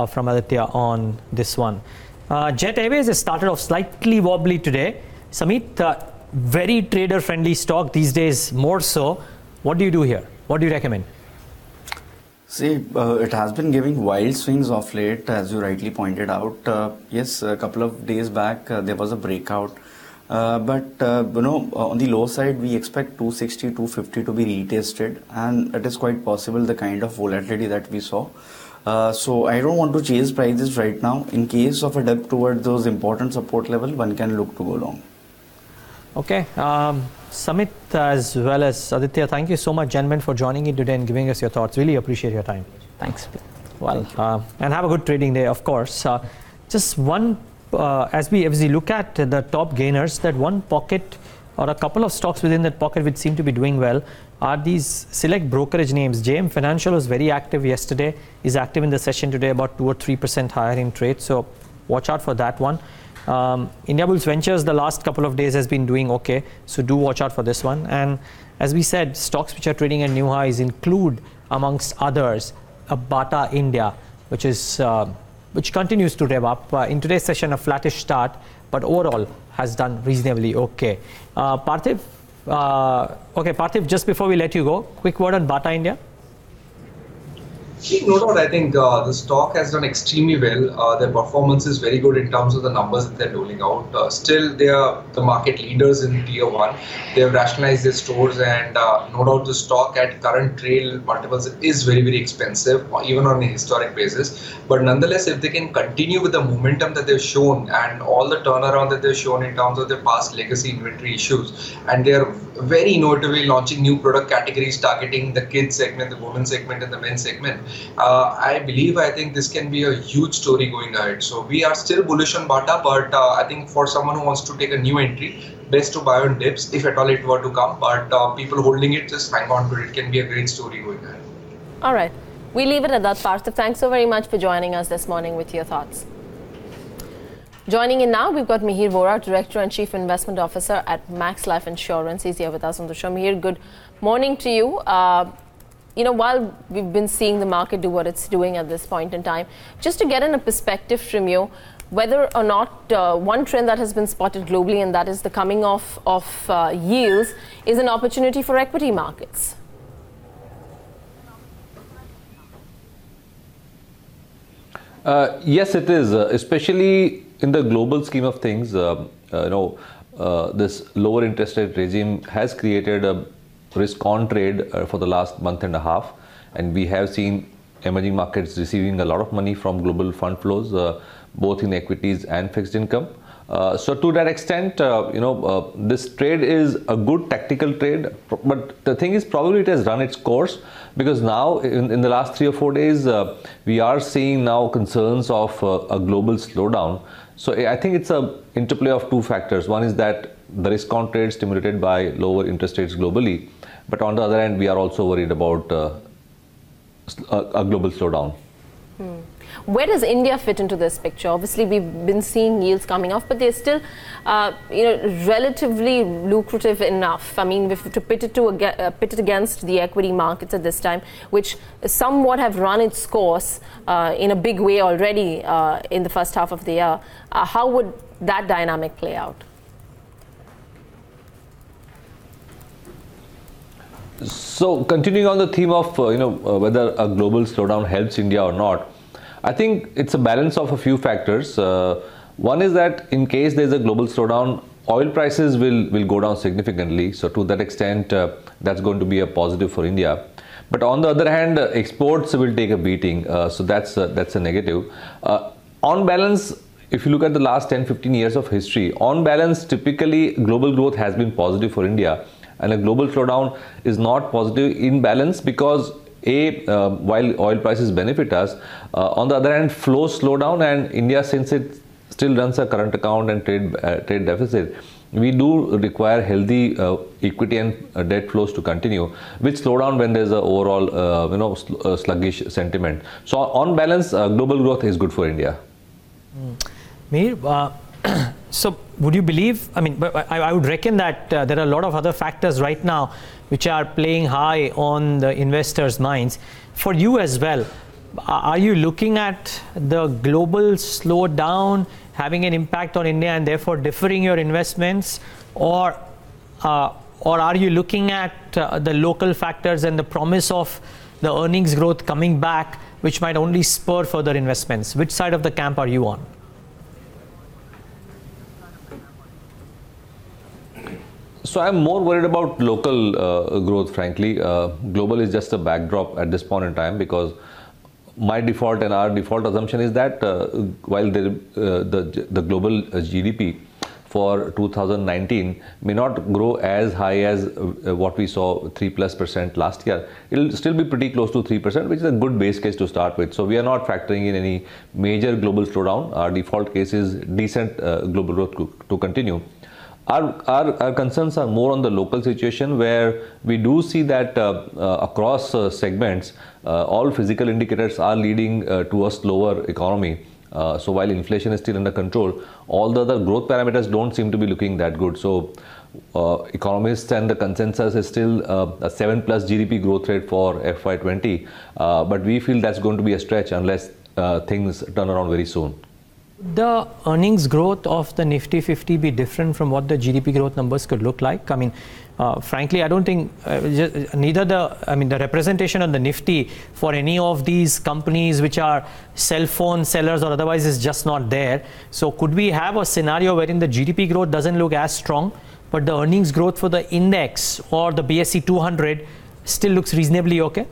from Aditya on this one. Jet Airways has started off slightly wobbly today. Sameet, very trader friendly stock these days, more so. What do you do here? What do you recommend? See, it has been giving wild swings of late, as you rightly pointed out. Yes, a couple of days back there was a breakout, but on the low side we expect 260, 250 to be retested, and it is quite possible the kind of volatility that we saw. So I don't want to chase prices right now. In case of a dip toward those important support level, one can look to go long. Okay, Sameet as well as Aditya, thank you so much, gentlemen, for joining in today and giving us your thoughts. Really appreciate your time. Thanks. Well, and have a good trading day, of course. Just one, as we look at the top gainers, that one pocket or a couple of stocks within that pocket which seem to be doing well are these select brokerage names. JM Financial was very active yesterday, is active in the session today, about 2 or 3% higher in trade. So watch out for that one. India Bulls Ventures the last couple of days has been doing okay, so do watch out for this one. And as we said, stocks which are trading at new highs include, amongst others, Bata India, which continues to rev up. In today's session, a flattish start, but overall has done reasonably okay. Parthiv, Parthiv, just before we let you go, quick word on Bata India. See, no doubt, I think the stock has done extremely well. Their performance is very good in terms of the numbers that they're rolling out. Still, they are the market leaders in Tier 1. They have rationalized their stores, and no doubt the stock at current trade multiples is very, very expensive, even on a historic basis. But nonetheless, if they can continue with the momentum that they've shown and all the turnaround that they've shown in terms of their past legacy inventory issues, and they're very innovatively launching new product categories targeting the kids segment, the women segment, and the men segment. I think this can be a huge story going ahead. So we are still bullish on Bata, but I think for someone who wants to take a new entry, best to buy on dips if at all it were to come. But people holding it, just hang on to it. It can be a great story going ahead. All right. We leave it at that, Parthiv. Thanks so very much for joining us this morning with your thoughts. Joining in now, we've got Mihir Vora, Director and Chief Investment Officer at Max Life Insurance. He's here with us on the show. Mihir, good morning to you. While we've been seeing the market do what it's doing at this point in time, just to get in a perspective from you, whether or not one trend that has been spotted globally, and that is the coming off of yields, is an opportunity for equity markets. Yes, it is, especially in the global scheme of things. This lower interest rate regime has created a risk on trade for the last month and a half, and we have seen emerging markets receiving a lot of money from global fund flows, both in equities and fixed income. So to that extent, this trade is a good tactical trade, but the thing is probably it has run its course, because now in the last 3 or 4 days, we are seeing now concerns of a global slowdown. So I think it's a interplay of two factors. One is that the risk on trade stimulated by lower interest rates globally, but on the other hand, we are also worried about a global slowdown. Where does India fit into this picture? Obviously, we've been seeing yields coming off, but they're still, relatively lucrative enough. I mean, if to pit it against the equity markets at this time, which somewhat have run its course in a big way already in the first half of the year, how would that dynamic play out? So, continuing on the theme of whether a global slowdown helps India or not, I think it's a balance of a few factors. One is that in case there's a global slowdown, oil prices will go down significantly. So to that extent, that's going to be a positive for India. But on the other hand, exports will take a beating. So that's a negative. On balance, if you look at the last 10-15 years of history, on balance, typically global growth has been positive for India. And a global slowdown is not positive in balance because while oil prices benefit us, on the other hand, flows slow down, and India, since it still runs a current account and trade deficit, we do require healthy equity and debt flows to continue, which slow down when there's an overall sluggish sentiment. So on balance, global growth is good for India. Mihir, so would you believe, I would reckon that there are a lot of other factors right now which are playing high on the investors' minds. For you as well, are you looking at the global slowdown having an impact on India and therefore deferring your investments, or are you looking at the local factors and the promise of the earnings growth coming back, which might only spur further investments? Which side of the camp are you on? So I'm more worried about local growth, frankly. Global is just a backdrop at this point in time, because my default and our default assumption is that while the global GDP for 2019 may not grow as high as what we saw 3+% last year, it'll still be pretty close to 3%, which is a good base case to start with. So we are not factoring in any major global slowdown. Our default case is decent global growth to continue. Our concerns are more on the local situation, where we do see that across segments, all physical indicators are leading to a slower economy. So while inflation is still under control, all the other growth parameters don't seem to be looking that good. So economists and the consensus is still a 7+ GDP growth rate for FY20. But we feel that's going to be a stretch unless things turn around very soon. The earnings growth of the Nifty 50 be different from what the GDP growth numbers could look like? I mean, frankly, I don't think the representation on the Nifty for any of these companies which are cell phone sellers or otherwise is just not there. So could we have a scenario wherein the GDP growth doesn't look as strong, but the earnings growth for the index or the BSE 200 still looks reasonably okay?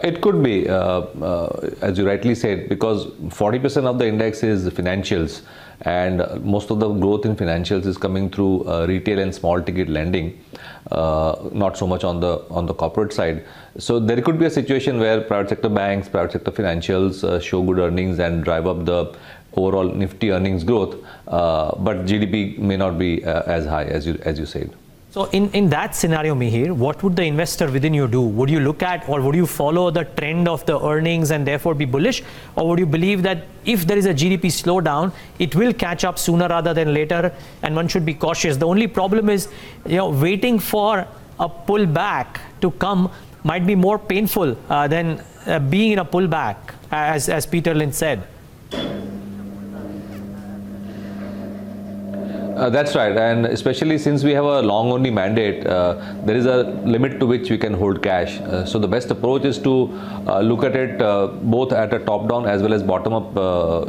It could be, as you rightly said, because 40% of the index is financials, and most of the growth in financials is coming through retail and small ticket lending, not so much on the corporate side. So there could be a situation where private sector banks, private sector financials show good earnings and drive up the overall Nifty earnings growth, but GDP may not be as high as you said. So in that scenario, Mihir, what would the investor within you do? Would you look at or would you follow the trend of the earnings and therefore be bullish? Or would you believe that if there is a GDP slowdown, it will catch up sooner rather than later and one should be cautious? The only problem is, waiting for a pullback to come might be more painful than being in a pullback, as Peter Lynch said. That's right, and especially since we have a long only mandate, there is a limit to which we can hold cash. So the best approach is to look at it both at a top down as well as bottom up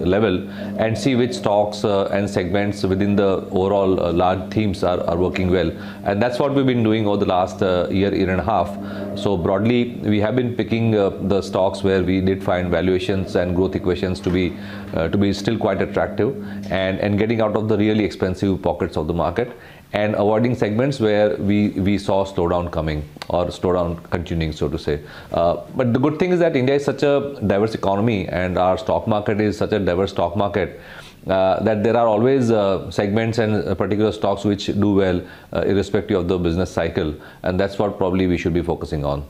level and see which stocks and segments within the overall large themes are working well. And that's what we've been doing over the last year and a half. So broadly, we have been picking the stocks where we did find valuations and growth equations to be still quite attractive, and getting out of the really expensive pockets of the market and avoiding segments where we saw slowdown coming or slowdown continuing, so to say. But the good thing is that India is such a diverse economy and our stock market is such a diverse stock market that there are always segments and particular stocks which do well irrespective of the business cycle, and that's what probably we should be focusing on.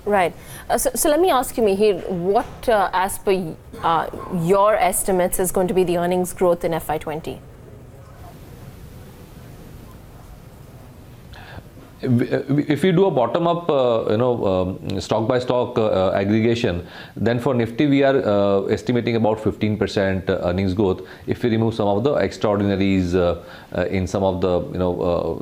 Right. So let me ask you, Mihir, what as per your estimates is going to be the earnings growth in FY20? If you do a bottom-up, stock-by-stock aggregation, then for Nifty we are estimating about 15% earnings growth. If we remove some of the extraordinaries in some of the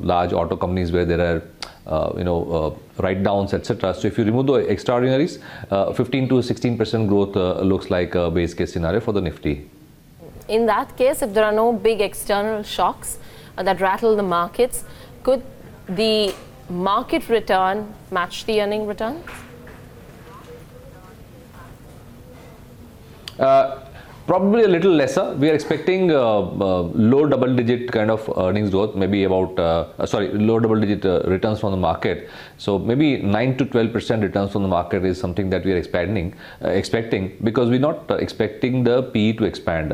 large auto companies where there are write-downs, etc. So if you remove the extraordinaries, 15 to 16% growth looks like a base case scenario for the Nifty. In that case, if there are no big external shocks that rattle the markets, could the market return match the earning returns? Probably a little lesser. We are expecting low double-digit kind of earnings growth, maybe about low double-digit returns from the market. So maybe 9 to 12% returns from the market is something that we are expecting, because we're not expecting the PE to expand.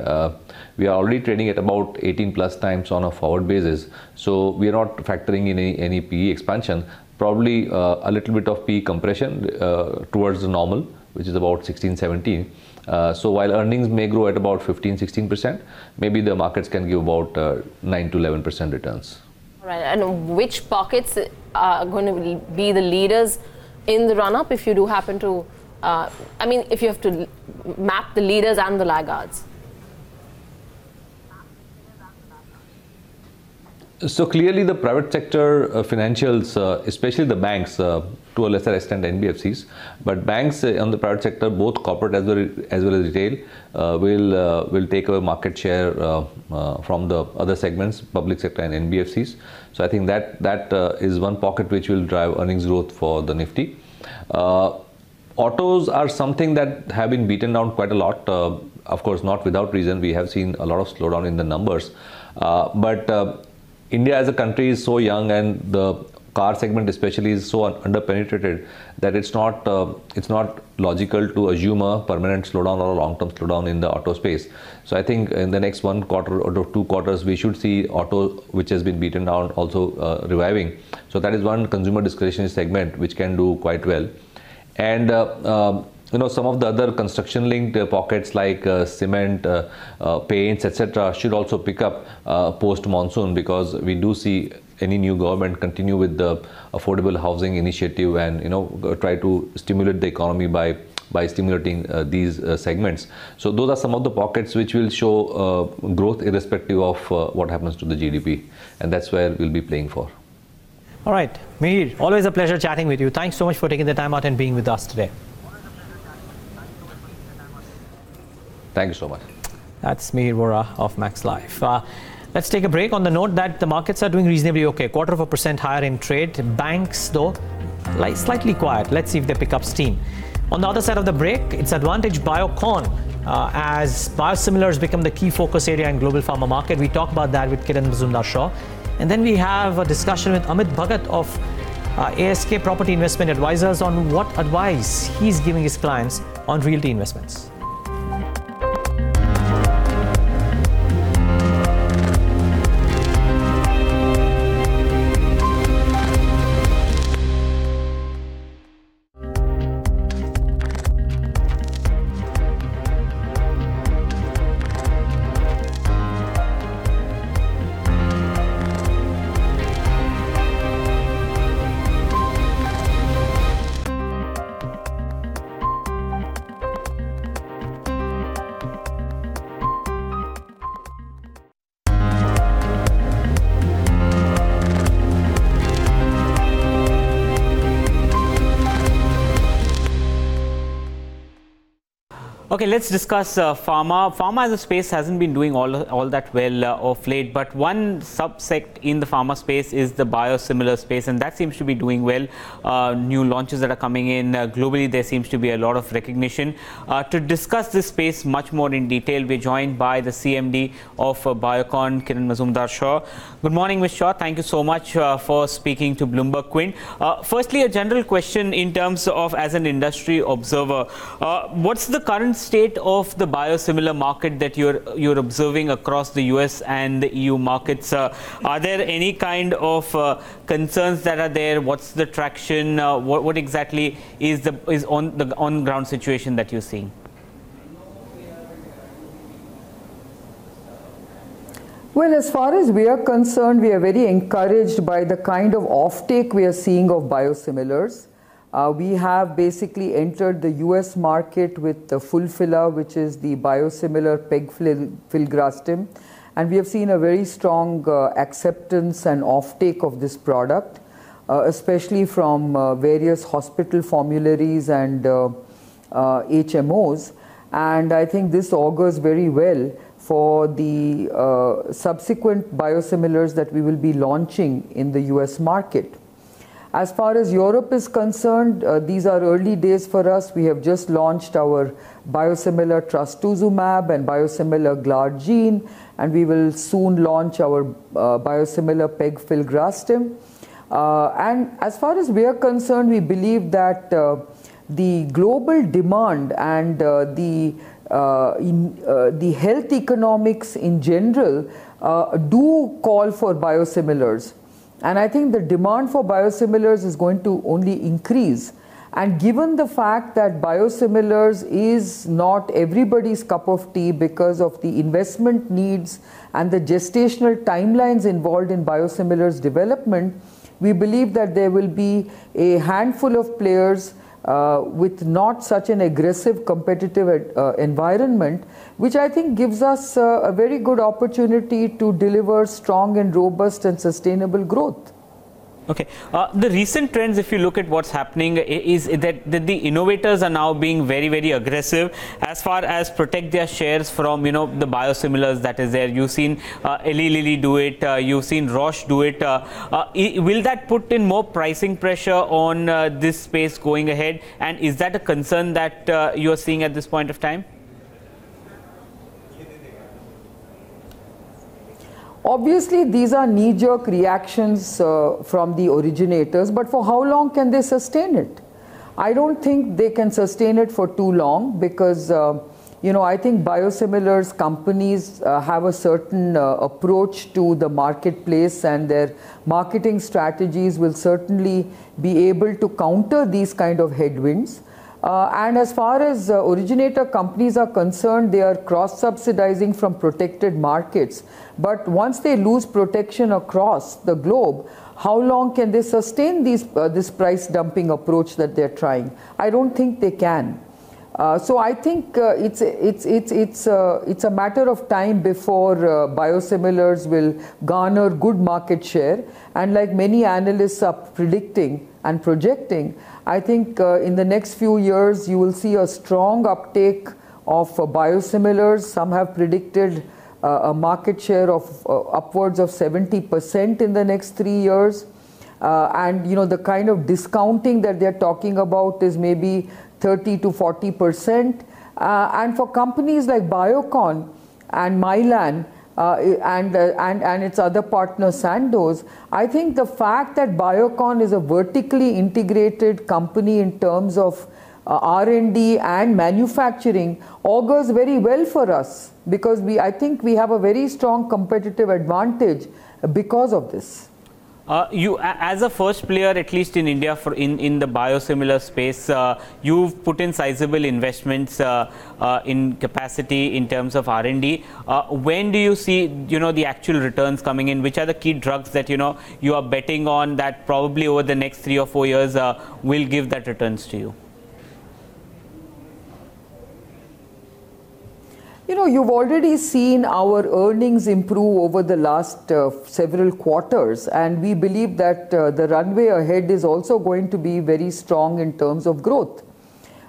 We are already trading at about 18 plus times on a forward basis, so we are not factoring in any PE expansion. Probably a little bit of PE compression towards the normal, which is about 16, 17. So while earnings may grow at about 15, 16%, maybe the markets can give about 9 to 11% returns. Right. And which pockets are going to be the leaders in the run-up if you do happen to, if you have to map the leaders and the laggards? So clearly the private sector financials, especially the banks, to a lesser extent NBFCs, but banks on the private sector, both corporate as well as retail, will take away market share from the other segments, public sector and NBFCs. So I think that is one pocket which will drive earnings growth for the Nifty. Autos are something that have been beaten down quite a lot. Of course, not without reason. We have seen a lot of slowdown in the numbers, but India as a country is so young, and the car segment especially is so under-penetrated that it's not logical to assume a permanent slowdown or a long-term slowdown in the auto space. So I think in the next 1 quarter or 2 quarters, we should see auto, which has been beaten down, also reviving. So that is one consumer discretionary segment which can do quite well. And some of the other construction-linked pockets like cement, paints, etc. should also pick up post-monsoon, because we do see any new government continue with the affordable housing initiative and try to stimulate the economy by by stimulating these segments. So those are some of the pockets which will show growth irrespective of what happens to the GDP, and that's where we'll be playing for. All right, Mihir, always a pleasure chatting with you. Thanks so much for taking the time out and being with us today. Thank you so much. That's Mihir Vora of Max Life. Let's take a break on the note that the markets are doing reasonably okay. 0.25% higher in trade. Banks, though, slightly quiet. Let's see if they pick up steam. On the other side of the break, it's advantage Biocon as biosimilars become the key focus area in global pharma market. We talk about that with Kiran Mazumdar-Shaw. And then we have a discussion with Amit Bhagat of ASK Property Investment Advisors on what advice he's giving his clients on realty investments. Okay, let's discuss pharma. Pharma as a space hasn't been doing all that well of late, but one subsect in the pharma space is the biosimilar space, and that seems to be doing well. New launches that are coming in globally, there seems to be a lot of recognition. To discuss this space much more in detail, we're joined by the CMD of Biocon, Kiran Mazumdar-Shaw. Good morning, Ms. Shaw. Thank you so much for speaking to Bloomberg Quint. Firstly, a general question in terms of as an industry observer, what's the current state of the biosimilar market that you're observing across the US and the EU markets? Are there any kind of concerns that are there? What's the traction? What exactly is on the on-ground situation that you're seeing? Well, as far as we are concerned, we are very encouraged by the kind of offtake we are seeing of biosimilars. We have basically entered the US market with the Fulphila, which is the biosimilar pegfilgrastim, and we have seen a very strong acceptance and offtake of this product, especially from various hospital formularies and HMOs, and I think this augurs very well for the subsequent biosimilars that we will be launching in the US market. As far as Europe is concerned, these are early days for us. We have just launched our biosimilar trastuzumab and biosimilar glargine, and we will soon launch our biosimilar pegfilgrastim. And as far as we are concerned, we believe that the global demand and the health economics in general do call for biosimilars. And I think the demand for biosimilars is going to only increase. And given the fact that biosimilars is not everybody's cup of tea because of the investment needs and the gestational timelines involved in biosimilars development, we believe that there will be a handful of players with not such an aggressive competitive environment, which I think gives us a very good opportunity to deliver strong and robust and sustainable growth. Okay, the recent trends, if you look at what's happening, is that the innovators are now being very, very aggressive as far as protect their shares from, the biosimilars that is there. You've seen Eli Lilly do it, you've seen Roche do it. Will that put in more pricing pressure on this space going ahead? And is that a concern that you're seeing at this point of time? Obviously, these are knee-jerk reactions from the originators, but for how long can they sustain it? I don't think they can sustain it for too long because, I think biosimilars companies have a certain approach to the marketplace, and their marketing strategies will certainly be able to counter these kind of headwinds. And as far as originator companies are concerned, they are cross-subsidizing from protected markets. But once they lose protection across the globe, how long can they sustain this price dumping approach that they're trying? I don't think they can. So I think it's a matter of time before biosimilars will garner good market share. And like many analysts are predicting and projecting, I think in the next few years you will see a strong uptake of biosimilars. Some have predicted a market share of upwards of 70% in the next 3 years. And the kind of discounting that they're talking about is maybe 30 to 40%. And for companies like Biocon and Mylan and its other partner Sandoz, I think the fact that Biocon is a vertically integrated company in terms of R&D and manufacturing augurs very well for us, because I think we have a very strong competitive advantage because of this. You, as a first player, at least in India, in the biosimilar space, you've put in sizable investments in capacity in terms of R&D. When do you see, the actual returns coming in? Which are the key drugs that you are betting on that probably over the next 3 or 4 years will give that returns to you? You've already seen our earnings improve over the last several quarters, and we believe that the runway ahead is also going to be very strong in terms of growth.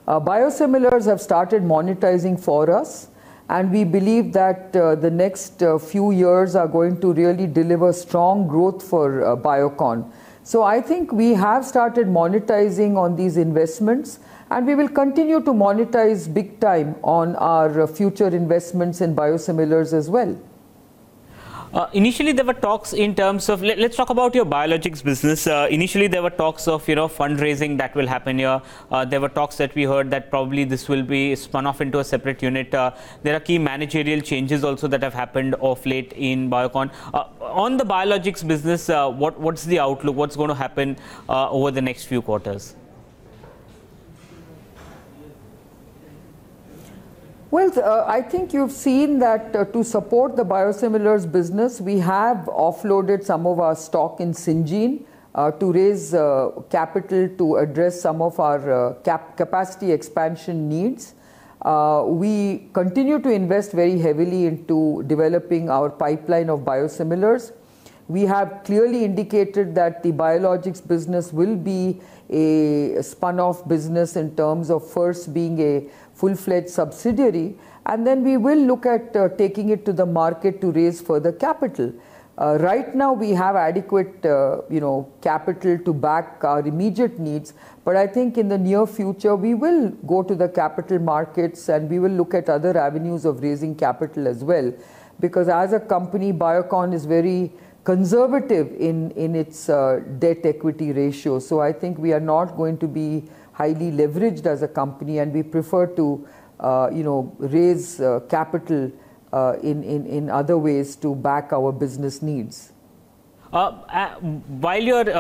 Biosimilars have started monetizing for us, and we believe that the next few years are going to really deliver strong growth for Biocon. So I think we have started monetizing on these investments, and we will continue to monetize big time on our future investments in biosimilars as well. Initially, there were talks in terms of, let's talk about your biologics business. Initially, there were talks of, fundraising that will happen here. There were talks that we heard that probably this will be spun off into a separate unit. There are key managerial changes also that have happened of late in Biocon. On the biologics business, what's the outlook? What's going to happen over the next few quarters? Well, I think you've seen that to support the biosimilars business, we have offloaded some of our stock in Syngene to raise capital to address some of our capacity expansion needs. We continue to invest very heavily into developing our pipeline of biosimilars. We have clearly indicated that the biologics business will be a spun-off business in terms of first being a full-fledged subsidiary, and then we will look at taking it to the market to raise further capital. Right now we have adequate capital to back our immediate needs, but I think in the near future we will go to the capital markets and we will look at other avenues of raising capital as well, because as a company Biocon is very conservative in its debt equity ratio. So I think we are not going to be highly leveraged as a company, and we prefer to raise capital in other ways to back our business needs. While your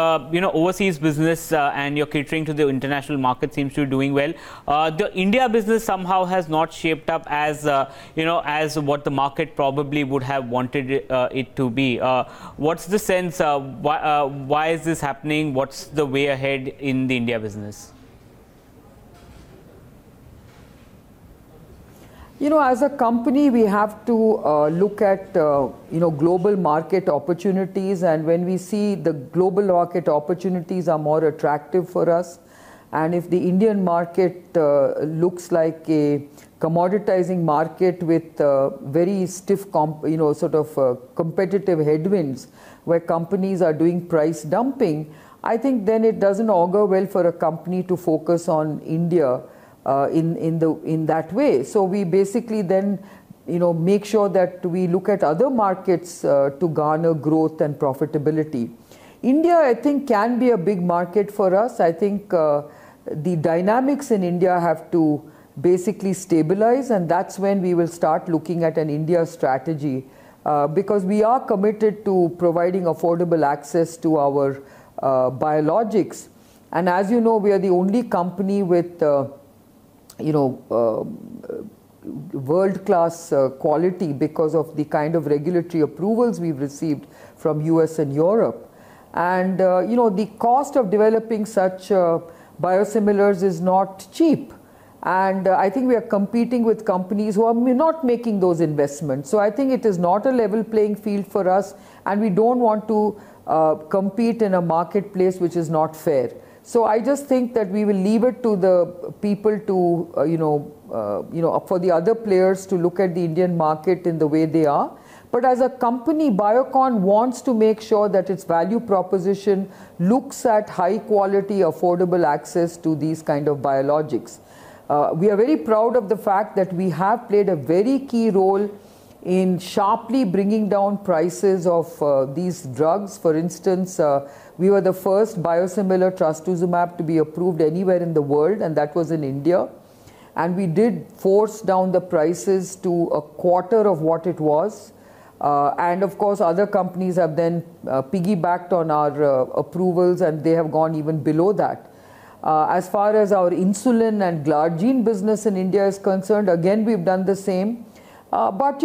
overseas business and your catering to the international market seems to be doing well, the India business somehow has not shaped up as as what the market probably would have wanted it to be. What's the sense? Why is this happening? What's the way ahead in the India business? As a company, we have to look at, global market opportunities. And when we see the global market opportunities are more attractive for us, and if the Indian market looks like a commoditizing market with very stiff, competitive headwinds, where companies are doing price dumping, I think then it doesn't augur well for a company to focus on India in that way. So we basically then make sure that we look at other markets to garner growth and profitability. India, I think, can be a big market for us. I think the dynamics in India have to basically stabilize, and that's when we will start looking at an India strategy, because we are committed to providing affordable access to our biologics. And as you know, we are the only company with world-class quality because of the kind of regulatory approvals we've received from US and Europe. And the cost of developing such biosimilars is not cheap. And I think we are competing with companies who are not making those investments. So I think it is not a level playing field for us, and we don't want to compete in a marketplace which is not fair. So I just think that we will leave it to the people to, for the other players to look at the Indian market in the way they are. But as a company, Biocon wants to make sure that its value proposition looks at high quality, affordable access to these kind of biologics. We are very proud of the fact that we have played a very key role in sharply bringing down prices of these drugs. For instance, we were the first biosimilar trastuzumab to be approved anywhere in the world, and that was in India. And we did force down the prices to a quarter of what it was. And of course, other companies have then piggybacked on our approvals, and they have gone even below that. As far as our insulin and glargine business in India is concerned, again, we've done the same. But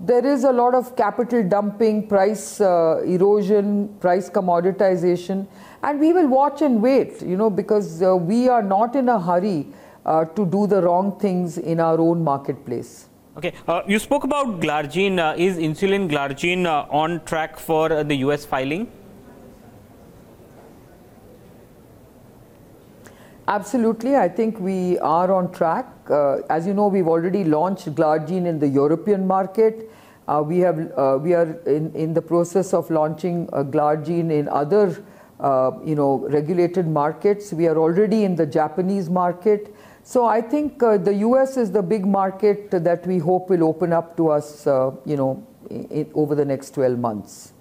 there is a lot of capital dumping, price erosion, price commoditization, and we will watch and wait, because we are not in a hurry to do the wrong things in our own marketplace. Okay, you spoke about glargine. Is insulin glargine on track for the US filing? Absolutely, I think we are on track. As you know, we've already launched glargine in the European market. We are in the process of launching glargine in other, regulated markets. We are already in the Japanese market. So I think the US is the big market that we hope will open up to us, over the next 12 months.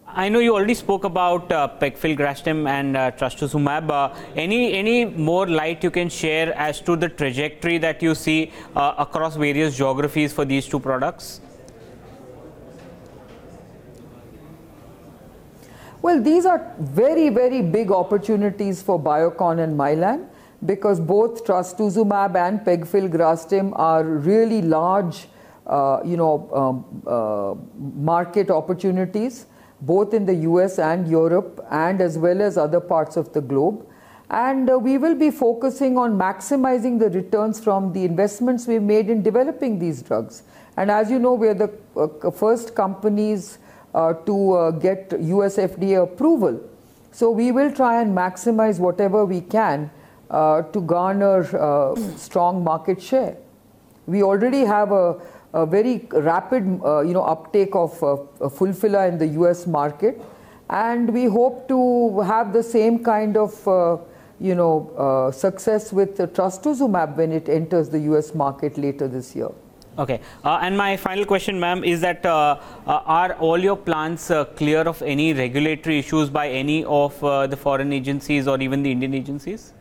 I know you already spoke about pegfilgrastim and trastuzumab. Any more light you can share as to the trajectory that you see across various geographies for these two products? Well, these are very, very big opportunities for Biocon and Mylan, because both trastuzumab and pegfilgrastim are really large, market opportunities, both in the US and Europe, and as well as other parts of the globe. And we will be focusing on maximizing the returns from the investments we've made in developing these drugs. And as you know, we're the first companies to get US FDA approval. So we will try and maximize whatever we can to garner strong market share. We already have a very rapid uptake of Fulphila in the US market, and we hope to have the same kind of success with trastuzumab when it enters the US market later this year. Okay, and my final question, ma'am, is that are all your plans clear of any regulatory issues by any of the foreign agencies or even the Indian agencies?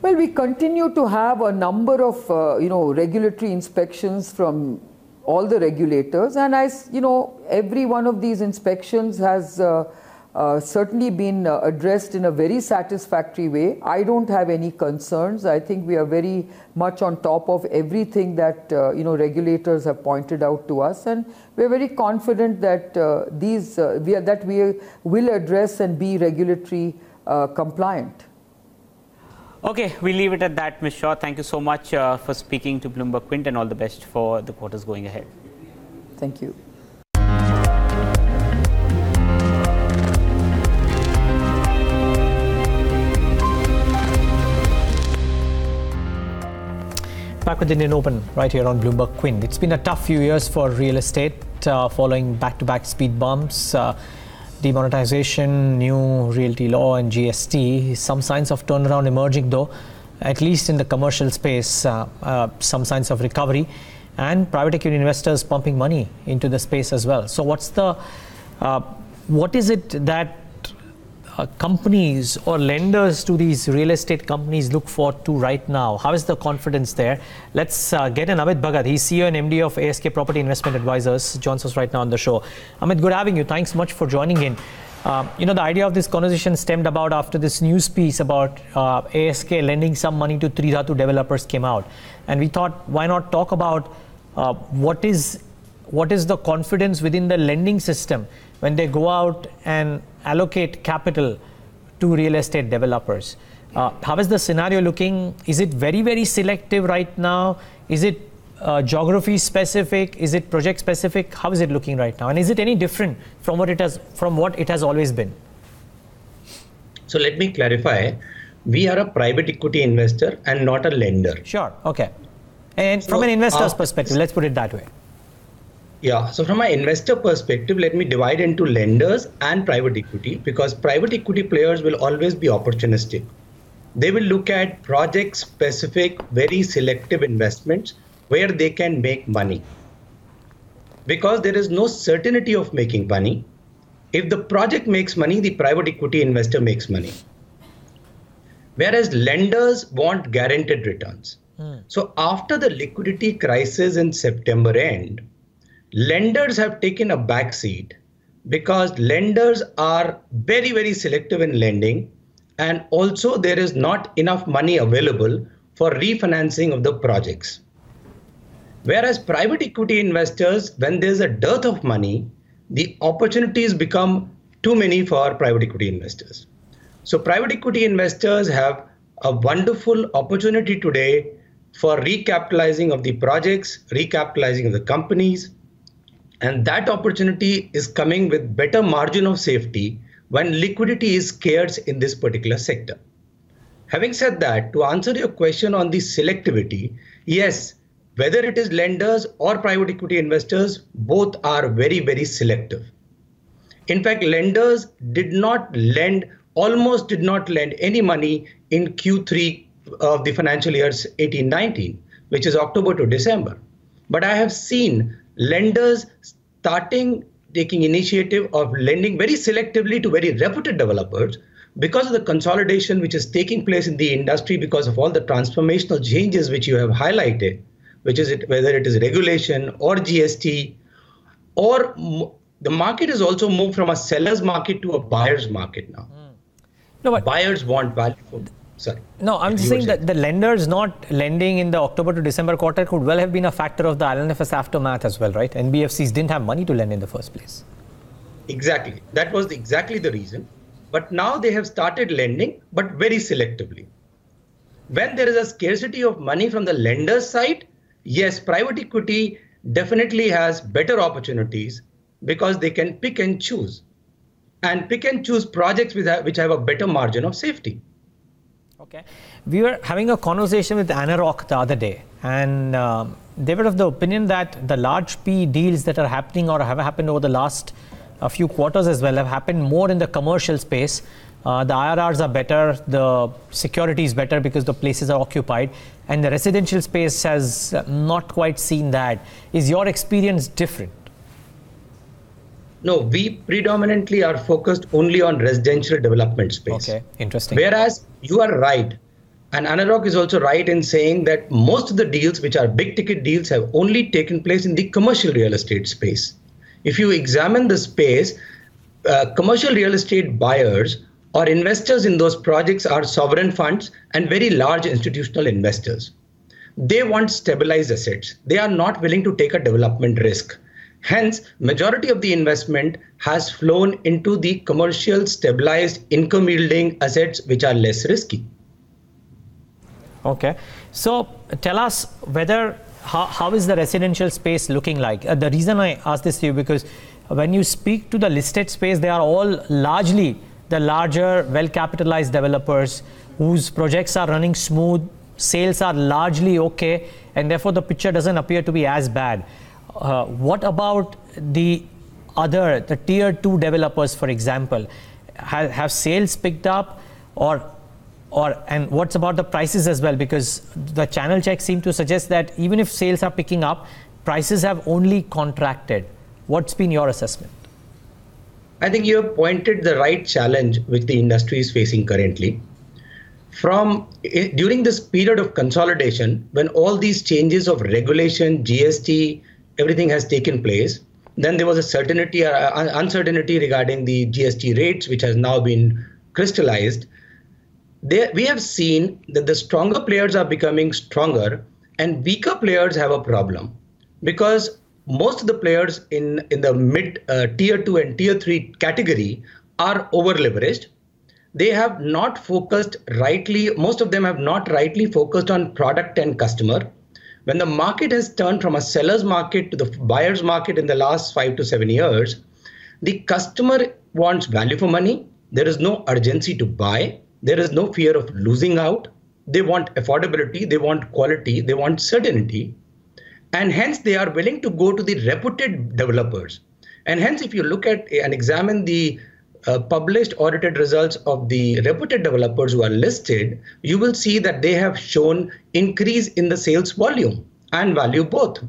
Well, we continue to have a number of regulatory inspections from all the regulators, and as every one of these inspections has certainly been addressed in a very satisfactory way. I don't have any concerns. I think we are very much on top of everything that regulators have pointed out to us, and we are very confident that we will address and be regulatory compliant. Okay, we'll leave it at that, Ms. Shaw. Thank you so much for speaking to Bloomberg Quint, and all the best for the quarters going ahead. Thank you. Back with Indian Open right here on Bloomberg Quint. It's been a tough few years for real estate following back-to-back speed bumps. Demonetization, new realty law and GST. Some signs of turnaround emerging though, at least in the commercial space, some signs of recovery, and private equity investors pumping money into the space as well. So what is it that companies or lenders to these real estate companies look forward to right now? How is the confidence there? Let's get in Amit Bhagat. He's CEO and MD of ASK Property Investment Advisors, joins us right now on the show. Amit, good having you. Thanks much for joining in. The idea of this conversation stemmed about after this news piece about ASK lending some money to Tridhatu developers came out. And we thought, why not talk about what is the confidence within the lending system when they go out and allocate capital to real estate developers. How is the scenario looking? Is it very, very selective right now? Is it geography specific? Is it project specific? How is it looking right now? And is it any different from what it has always been? So let me clarify. We are a private equity investor and not a lender. Sure. Okay. And from an investor's perspective, let's put it that way. Yeah. So from an investor perspective, let me divide into lenders and private equity, because private equity players will always be opportunistic. They will look at project specific, very selective investments where they can make money. Because there is no certainty of making money. If the project makes money, the private equity investor makes money. Whereas lenders want guaranteed returns. So after the liquidity crisis in September end, lenders have taken a backseat because lenders are very, very selective in lending, and also there is not enough money available for refinancing of the projects. Whereas private equity investors, when there's a dearth of money, the opportunities become too many for private equity investors. So private equity investors have a wonderful opportunity today for recapitalizing of the projects, recapitalizing of the companies. And that opportunity is coming with better margin of safety when liquidity is scarce in this particular sector. Having said that, to answer your question on the selectivity, yes, whether it is lenders or private equity investors, both are very, very selective. In fact, lenders almost did not lend any money in Q3 of the financial years 18-19, which is October to December. But I have seen lenders taking initiative of lending very selectively to very reputed developers because of the consolidation which is taking place in the industry, because of all the transformational changes which you have highlighted, which is whether it is regulation or GST, or the market has also moved from a seller's market to a buyer's market now. No, but buyers want value for. Sorry. No, I'm saying that the lenders not lending in the October to December quarter could well have been a factor of the IL&FS aftermath as well, right? NBFCs didn't have money to lend in the first place. Exactly. That was exactly the reason. But now they have started lending, but very selectively. When there is a scarcity of money from the lender's side, yes, private equity definitely has better opportunities because they can pick and choose. And pick and choose projects which have a better margin of safety. Okay. We were having a conversation with Analyst the other day, and they were of the opinion that the large PE deals that are happening or have happened over the last few quarters as well have happened more in the commercial space. The IRRs are better, the security is better because the places are occupied, and the residential space has not quite seen that. Is your experience different? No, we predominantly are focused only on residential development space. Okay, interesting. Whereas you are right, and Anurag is also right in saying that most of the deals which are big ticket deals have only taken place in the commercial real estate space. If you examine the space, commercial real estate buyers or investors in those projects are sovereign funds and very large institutional investors. They want stabilized assets. They are not willing to take a development risk. Hence, majority of the investment has flown into the commercial stabilized income yielding assets which are less risky. Okay. So tell us how is the residential space looking like? The reason I ask this to you, because when you speak to the listed space, they are all largely the larger, well-capitalized developers whose projects are running smooth, sales are largely okay, and therefore the picture doesn't appear to be as bad. What about the tier 2 developers, for example? Have sales picked up, and what's about the prices as well? Because the channel checks seem to suggest that even if sales are picking up, prices have only contracted. What's been your assessment? I think you have pointed the right challenge which the industry is facing currently. During this period of consolidation, when all these changes of regulation, GST, everything has taken place, then there was a uncertainty regarding the GST rates, which has now been crystallized. We have seen that the stronger players are becoming stronger and weaker players have a problem, because most of the players in the mid tier 2 and tier 3 category are over leveraged. they have not focused rightly, most of them have not rightly focused on product and customer. When the market has turned from a seller's market to the buyer's market in the last 5 to 7 years, the customer wants value for money. There is no urgency to buy. There is no fear of losing out. They want affordability. They want quality. They want certainty. And hence they are willing to go to the reputed developers. And hence, if you look at and examine the published audited results of the reputed developers who are listed, you will see that they have shown increase in the sales volume and value both.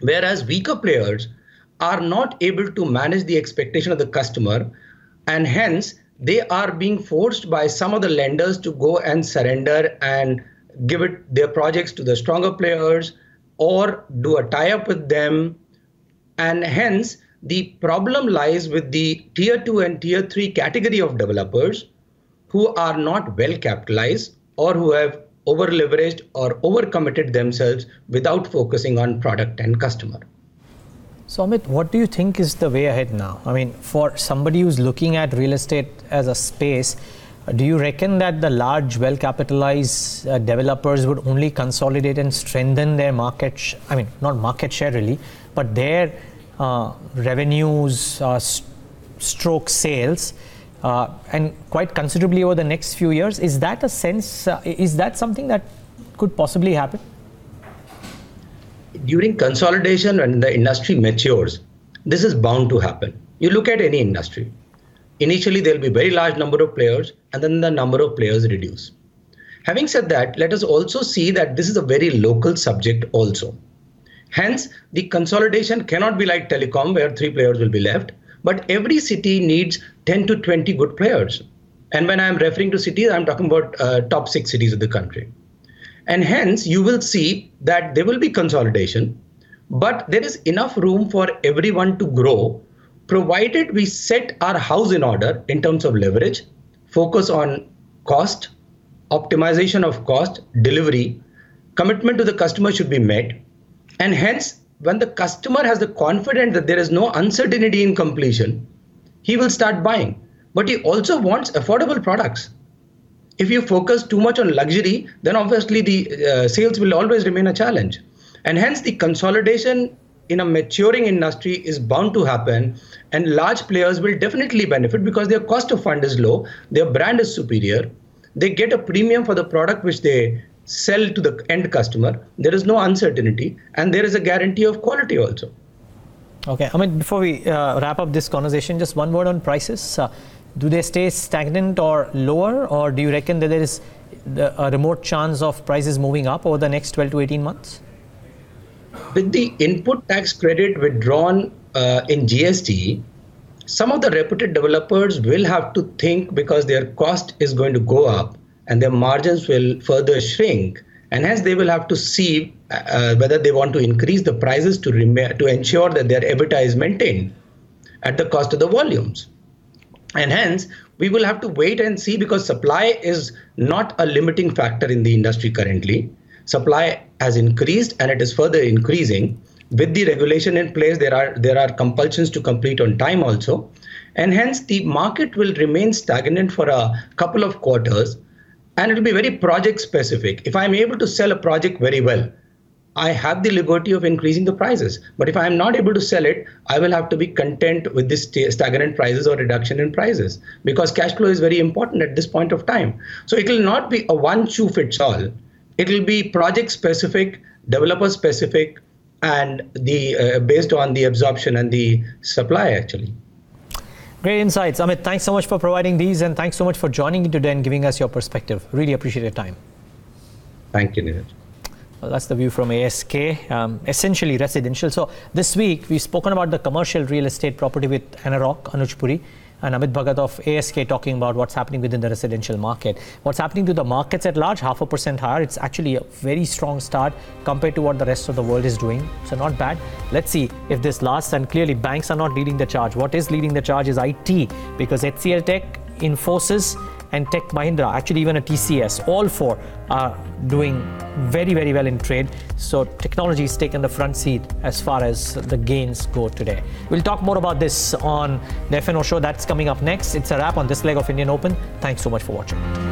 Whereas weaker players are not able to manage the expectation of the customer, and hence they are being forced by some of the lenders to go and surrender and give it their projects to the stronger players or do a tie-up with them. And hence the problem lies with the tier 2 and tier 3 category of developers who are not well capitalized or who have over leveraged or over committed themselves without focusing on product and customer. So Amit, what do you think is the way ahead now? I mean, for somebody who's looking at real estate as a space, do you reckon that the large, well-capitalized developers would only consolidate and strengthen their market, not market share really, but their revenues, stroke sales, and quite considerably over the next few years? Is that a sense, is that something that could possibly happen? During consolidation, when the industry matures, this is bound to happen. You look at any industry. Initially, there will be a very large number of players, and then the number of players reduce. Having said that, let us also see that this is a very local subject also. Hence, the consolidation cannot be like telecom, where 3 players will be left, but every city needs 10 to 20 good players. And when I'm referring to cities, I'm talking about top 6 cities of the country. And hence, you will see that there will be consolidation, but there is enough room for everyone to grow, provided we set our house in order in terms of leverage, focus on cost, optimization of cost, delivery, commitment to the customer should be met. And hence, when the customer has the confidence that there is no uncertainty in completion, he will start buying. But he also wants affordable products. If you focus too much on luxury, then obviously the sales will always remain a challenge. And hence the consolidation in a maturing industry is bound to happen, and large players will definitely benefit because their cost of fund is low, their brand is superior, they get a premium for the product which they sell to the end customer, there is no uncertainty, and there is a guarantee of quality also. Okay, Amit, before we wrap up this conversation, just one word on prices. Do they stay stagnant or lower, or do you reckon that there is a remote chance of prices moving up over the next 12 to 18 months? With the input tax credit withdrawn in GST, some of the reputed developers will have to think, because their cost is going to go up and their margins will further shrink, and hence they will have to see whether they want to increase the prices to ensure that their EBITDA is maintained at the cost of the volumes. And hence, we will have to wait and see, because supply is not a limiting factor in the industry currently. Supply has increased and it is further increasing. With the regulation in place, there are compulsions to complete on time also. And hence, the market will remain stagnant for a couple of quarters, and it will be very project specific. If I'm able to sell a project very well, I have the liberty of increasing the prices. But if I am not able to sell it, I will have to be content with this stagnant prices or reduction in prices, because cash flow is very important at this point of time. So it will not be a one shoe fits all. It will be project specific, developer specific, and based on the absorption and the supply actually. Great insights. Amit, thanks so much for providing these, and thanks so much for joining in today and giving us your perspective. Really appreciate your time. Thank you, Neeraj. Well, that's the view from ASK, essentially residential. So this week, we've spoken about the commercial real estate property with Anuj Puri and Amit Bhagat of ASK talking about what's happening within the residential market. What's happening to the markets at large, 0.5% higher. It's actually a very strong start compared to what the rest of the world is doing. So not bad. Let's see if this lasts, and clearly banks are not leading the charge. What is leading the charge is IT, because HCL Tech, Infosys and Tech Mahindra, actually even a TCS, all four are doing very, very well in trade. So technology has taken the front seat as far as the gains go today. We'll talk more about this on the FNO show. That's coming up next. It's a wrap on this leg of Indian Open. Thanks so much for watching.